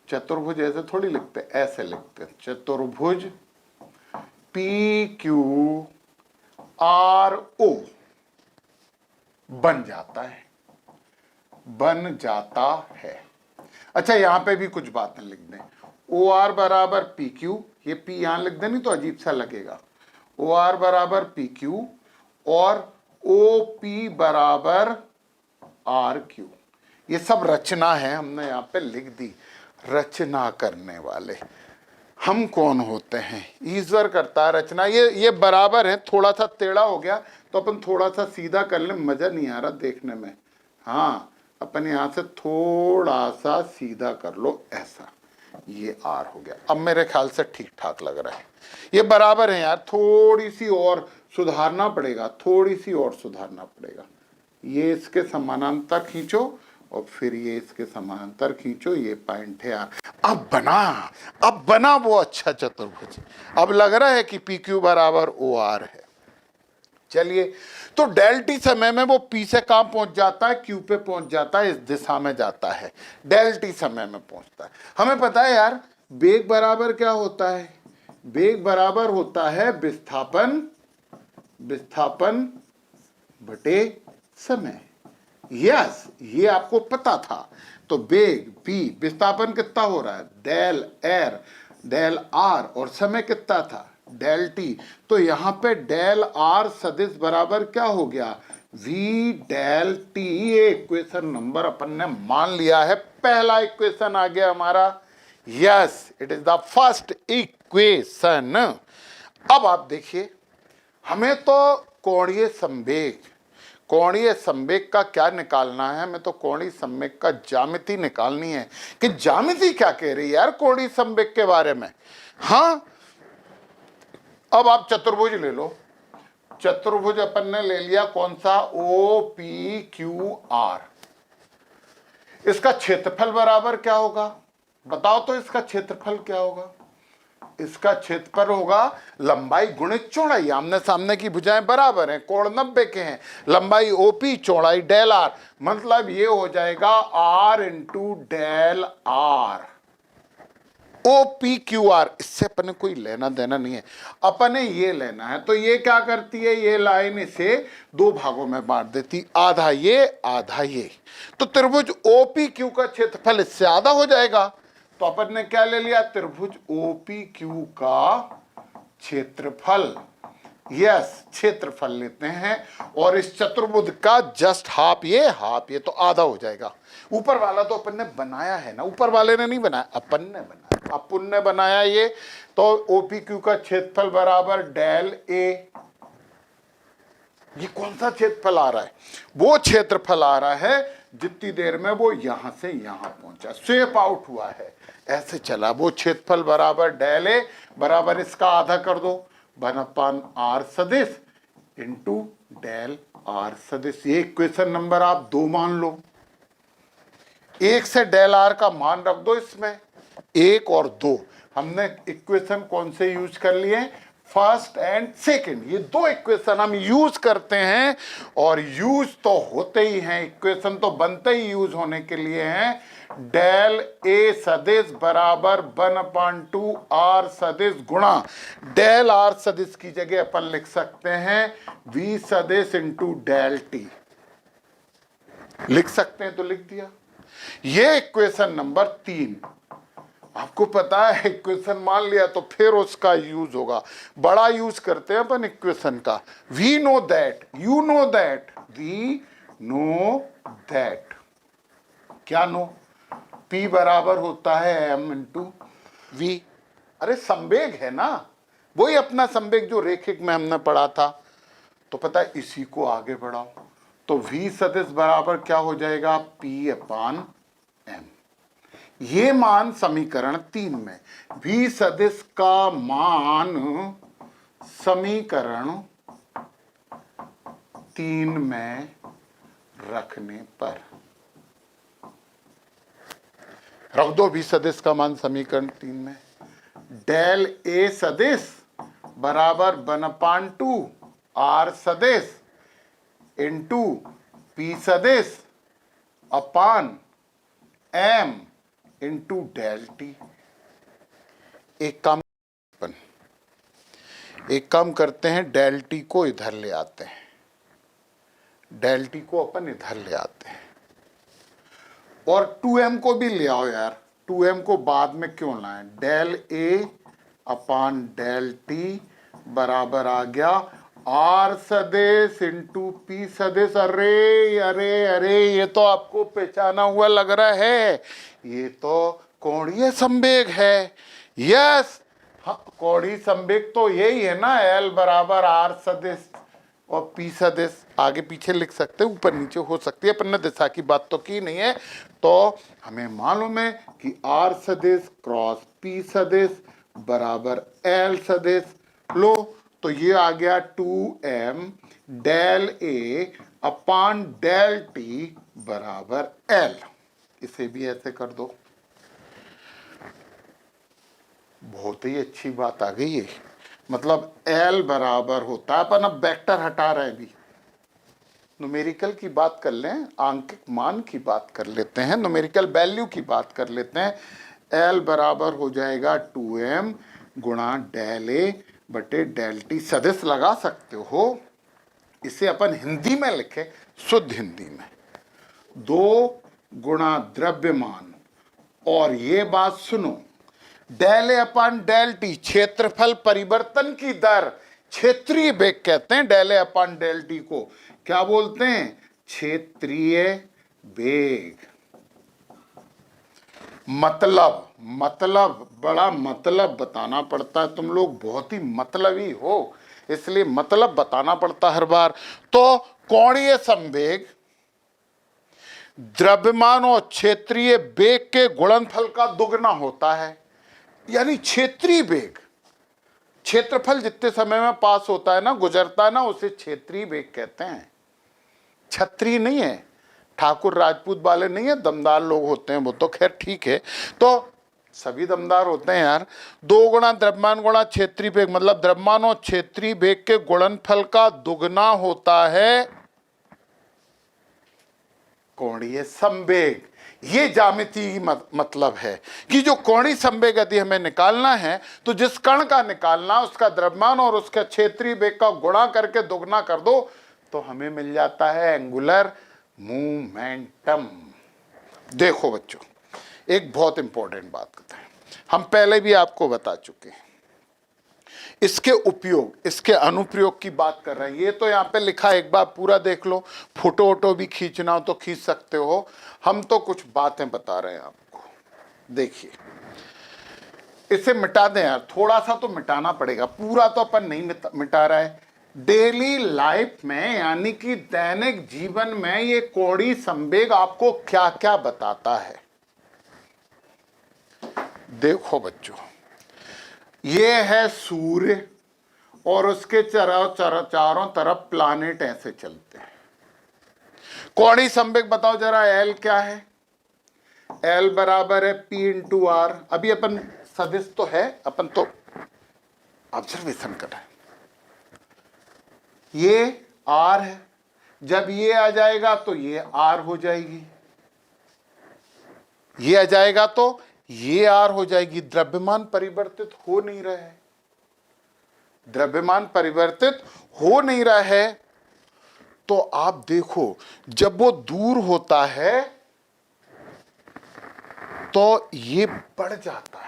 चतुर्भुज ऐसे थोड़ी लिखते, ऐसे लिखते, चतुर्भुज पी क्यू आर ओ बन जाता है, बन जाता है। अच्छा यहां पे भी कुछ बातें लिख दें, ओ आर बराबर पी क्यू, ये पी यहां लिख दें नहीं तो अजीब सा लगेगा, ओ आर बराबर पी क्यू और ओ पी बराबर आर क्यू, ये सब रचना है, हमने यहां पे लिख दी। रचना करने वाले हम कौन होते हैं, ईश्वर करता है रचना। ये बराबर है, थोड़ा सा टेढ़ा हो गया तो अपन थोड़ा सा सीधा कर ले, मजा नहीं आ रहा देखने में। हाँ अपन यहां से थोड़ा सा सीधा कर लो ऐसा, ये आर हो गया। अब मेरे ख्याल से ठीक ठाक लग रहा है, ये बराबर है यार, थोड़ी सी और सुधारना पड़ेगा, थोड़ी सी और सुधारना पड़ेगा। ये इसके समानांतर खींचो और फिर ये इसके समानांतर खींचो, ये पॉइंट है यार। अब बना वो अच्छा चतुर्भुज, अब लग रहा है कि पी क्यू बराबर ओ आर है। चलिए तो डेल टी समय में वो पी से कहां पहुंच जाता है, क्यू पे पहुंच जाता है, इस दिशा में जाता है, डेल टी समय में पहुंचता है। हमें पता है यार वेग बराबर क्या होता है, वेग बराबर होता है विस्थापन, विस्थापन बटे समय। यस ये आपको पता था। तो वेग v, विस्थापन कितना हो रहा है डेल एर डेल आर, और समय कितना था डेल टी। तो यहां पे डेल आर सदिश बराबर क्या हो गया v डेल टी। ये इक्वेशन नंबर अपन ने मान लिया है, पहला इक्वेशन आ गया हमारा। Yes it is the first equation. अब आप देखिए हमें तो कोणीय संवेग, कोणीय संवेग का क्या निकालना है, हमें तो कोणीय संवेग का ज्यामिति निकालनी है कि ज्यामिति क्या कह रही है यार कोणीय संवेग के बारे में। हाँ अब आप चतुर्भुज ले लो, चतुर्भुज अपन ने ले लिया कौन सा ओ पी क्यू आर, इसका क्षेत्रफल बराबर क्या होगा बताओ तो, इसका क्षेत्रफल क्या होगा, इसका क्षेत्रफल होगा लंबाई गुणित चौड़ाई। आमने सामने की भुजाएं बराबर हैं, कोण 90 के हैं, लंबाई ओपी चौड़ाई डेल आर, मतलब ये हो जाएगा R into del R. O P Q R, इससे अपने कोई लेना देना नहीं है, अपने ये लेना है। तो ये क्या करती है, ये लाइन इसे दो भागों में बांट देती, आधा ये आधा ये। तो त्रिभुज ओ पी क्यू का क्षेत्रफल इससे आधा हो जाएगा। तो अपन ने क्या ले लिया, त्रिभुज ओ पी क्यू का क्षेत्रफल। यस क्षेत्रफल लेते हैं और इस चतुर्भुज का जस्ट हाफ ये तो आधा हो जाएगा। ऊपर वाला तो अपन ने बनाया है ना, ऊपर वाले ने नहीं बनाया, अपन ने बनाया, अपन ने बनाया ये। तो ओपीक्यू का क्षेत्रफल बराबर डेल ए। ये कौन सा क्षेत्रफल आ रहा है, वो क्षेत्रफल आ रहा है जितनी देर में वो यहां से यहां पहुंचा, स्वेप आउट हुआ है, ऐसे चला। वो क्षेत्रफल बराबर डेल ए बराबर इसका आधा कर दो 1/r सदिश इंटू डेल आर सदिश। ये इक्वेशन नंबर आप 2 मान लो, 1 से डेल आर का मान रख दो इसमें, 1 और 2 हमने इक्वेशन कौन से यूज कर लिए, फर्स्ट एंड सेकंड। ये 2 इक्वेशन हम यूज करते हैं, और यूज तो होते ही हैं, इक्वेशन तो बनते ही यूज होने के लिए हैं। डेल ए सदिश बराबर 1/2 r सदिश गुणा डेल आर सदिश की जगह अपन लिख सकते हैं v सदिश इंटू डेल टी, लिख सकते हैं तो लिख दिया। ये इक्वेशन नंबर 3। आपको पता है इक्वेशन मान लिया तो फिर उसका यूज होगा, बड़ा यूज करते हैं अपन इक्वेशन का। We know that, you know that, we know that, क्या नो, P बराबर होता है m इंटू वी। अरे संवेग है ना, वही अपना संवेग जो रेखिक में हमने पढ़ा था। तो पता है इसी को आगे बढ़ाओ तो V सदिश बराबर क्या हो जाएगा, P/m। ये मान समीकरण 3 में, V सदिश का मान समीकरण 3 में रखने पर। रख दो भी सदिश का मान समीकरण 3 में। डेल ए सदिश बराबर 1/2 आर सदिश इंटू पी सदिश अपान एम इंटू डेल टी। एक काम करते हैं, डेल टी को इधर ले आते हैं, डेल टी को अपन इधर ले आते हैं, और 2m को भी ले आओ यार। 2m को बाद में क्यों लाएं? Del A upon del T बराबर आ गया आर सदिश इंटू पी सदिश। अरे अरे अरे, ये तो आपको पहचाना हुआ लग रहा है, ये तो कोणीय संवेग है। यस, हाँ, कोणीय संवेग तो यही है ना, एल बराबर आर सदिश और पी सदिश। आगे पीछे लिख सकते हैं, ऊपर नीचे हो सकती है, अपन ने दिशा की बात तो की नहीं है। तो हमें मालूम है कि आर सदिश क्रॉस पी सदिश बराबर एल सदिश। लो, तो ये आ गया 2m del A upon del T बराबर एल। इसे भी ऐसे कर दो। बहुत ही अच्छी बात आ गई है, मतलब एल बराबर होता है, अपन अब वेक्टर हटा रहे हैं, भी न्यूमेरिकल की बात कर लें, आंकिक मान की बात कर लेते हैं, न्यूमेरिकल वैल्यू की बात कर लेते हैं। एल बराबर हो जाएगा 2m गुणा डेल ए बटे डेल टी। सदिश लगा सकते हो, इसे अपन हिंदी में लिखे, शुद्ध हिंदी में, 2 गुणा द्रव्यमान, और ये बात सुनो, del A upon del T क्षेत्रफल परिवर्तन की दर, क्षेत्रीय वेग कहते हैं del A upon del T को। क्या बोलते हैं? क्षेत्रीय वेग। मतलब बड़ा मतलब बताना पड़ता है, तुम लोग बहुत ही मतलबी हो, इसलिए मतलब बताना पड़ता हर बार। तो कोणीय संवेग द्रव्यमान और क्षेत्रीय वेग के गुणनफल का दुगना होता है, यानी क्षेत्रीय वेग, क्षेत्रफल जितने समय में पास होता है ना, गुजरता है ना, उसे क्षेत्रीय वेग कहते हैं। छत्री नहीं है, ठाकुर राजपूत वाले नहीं है, दमदार लोग होते हैं वो तो खैर ठीक है, तो सभी दमदार होते हैं यार। 2 गुणा द्रव्यमान गुणा क्षेत्रीय वेग, मतलब द्रव्यमान और क्षेत्रीय वेग के गुणनफल का दुगना होता है कोणीय संवेग। ये ज्यामिति मतलब है कि जो कोणीय संवेग यदि हमें निकालना है, तो जिस कण का निकालना, उसका द्रव्यमान और उसका क्षेत्रीय वेग का गुणा करके दुगना कर दो, तो हमें मिल जाता है एंगुलर मोमेंटम। देखो बच्चों, एक बहुत इंपॉर्टेंट बात बताएं, हम पहले भी आपको बता चुके हैं, इसके उपयोग, इसके अनुप्रयोग की बात कर रहे हैं। ये तो यहाँ पे लिखा है, एक बार पूरा देख लो, फोटो वोटो भी खींचना हो तो खींच सकते हो, हम तो कुछ बातें बता रहे हैं आपको। देखिए, इसे मिटा दें यार, थोड़ा सा तो मिटाना पड़ेगा, पूरा तो अपन नहीं मिटा रहा है। डेली लाइफ में, यानी कि दैनिक जीवन में, ये कोणीय संवेग आपको क्या क्या बताता है। देखो बच्चों, ये है सूर्य और उसके चारों तरफ प्लानेट ऐसे चलते हैं। कोणीय संवेग बताओ जरा, एल क्या है? एल बराबर है पी इंटू आर। अभी अपन सदिश तो है, अपन तो ऑब्जर्वेशन कर रहे हैं। ये आर है, जब ये आ जाएगा तो ये आर हो जाएगी, ये आ जाएगा तो ये आर हो जाएगी। द्रव्यमान परिवर्तित हो नहीं रहा है, द्रव्यमान परिवर्तित हो नहीं रहा है। तो आप देखो, जब वो दूर होता है तो ये बढ़ जाता है,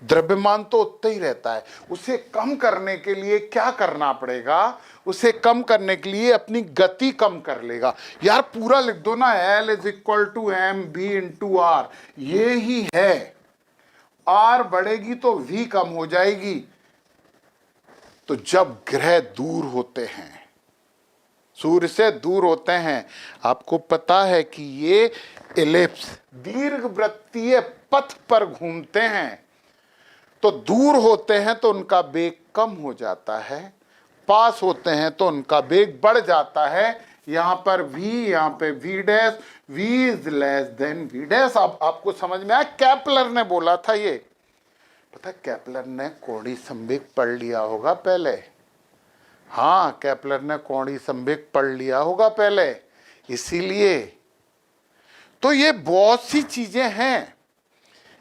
द्रव्यमान तो उतना ही रहता है। उसे कम करने के लिए क्या करना पड़ेगा? उसे कम करने के लिए अपनी गति कम कर लेगा। यार पूरा लिख दो ना, L is equal to M B into R, ये ही है। आर बढ़ेगी तो V कम हो जाएगी। तो जब ग्रह दूर होते हैं, सूर्य से दूर होते हैं, आपको पता है कि ये एलिप्स, दीर्घवृत्तीय पथ पर घूमते हैं, तो दूर होते हैं तो उनका वेग कम हो जाता है, पास होते हैं तो उनका वेग बढ़ जाता है। यहां पर v, यहां पे v dash, v is less than v dash. अब आपको समझ में आया, केपलर ने बोला था ये। पता है केपलर ने कोणीय संवेग पढ़ लिया होगा पहले। हाँ, केपलर ने कोणीय संवेग पढ़ लिया होगा पहले, इसीलिए। तो ये बहुत सी चीजें हैं।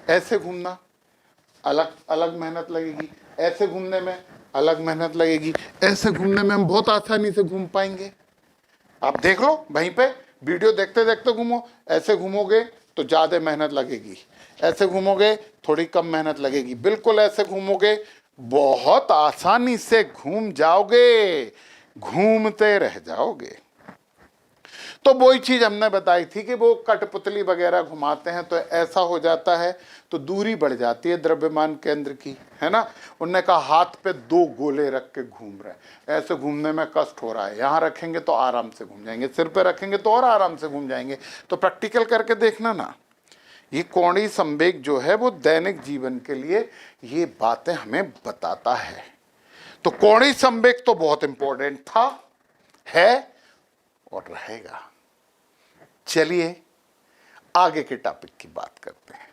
ऐसे घूमना अलग अलग मेहनत लगेगी, ऐसे घूमने में अलग मेहनत लगेगी, ऐसे घूमने में हम बहुत आसानी से घूम पाएंगे। आप देख लो, वहीं पे वीडियो देखते देखते घूमो। ऐसे घूमोगे तो ज्यादा मेहनत लगेगी, ऐसे घूमोगे थोड़ी कम मेहनत लगेगी, बिल्कुल ऐसे घूमोगे बहुत आसानी से घूम जाओगे, घूमते रह जाओगे। तो वही चीज हमने बताई थी कि वो कठपुतली वगैरह घुमाते हैं तो ऐसा हो जाता है, तो दूरी बढ़ जाती है द्रव्यमान केंद्र की, है ना। उनने कहा हाथ पे 2 गोले रख के घूम रहे हैं, ऐसे घूमने में कष्ट हो रहा है, यहां रखेंगे तो आराम से घूम जाएंगे, सिर पे रखेंगे तो और आराम से घूम जाएंगे। तो प्रैक्टिकल करके देखना ना। ये कोणीय संवेग जो है वो दैनिक जीवन के लिए ये बातें हमें बताता है। तो कोणीय संवेग तो बहुत इंपॉर्टेंट था, है और रहेगा। चलिए आगे के टॉपिक की बात करते हैं।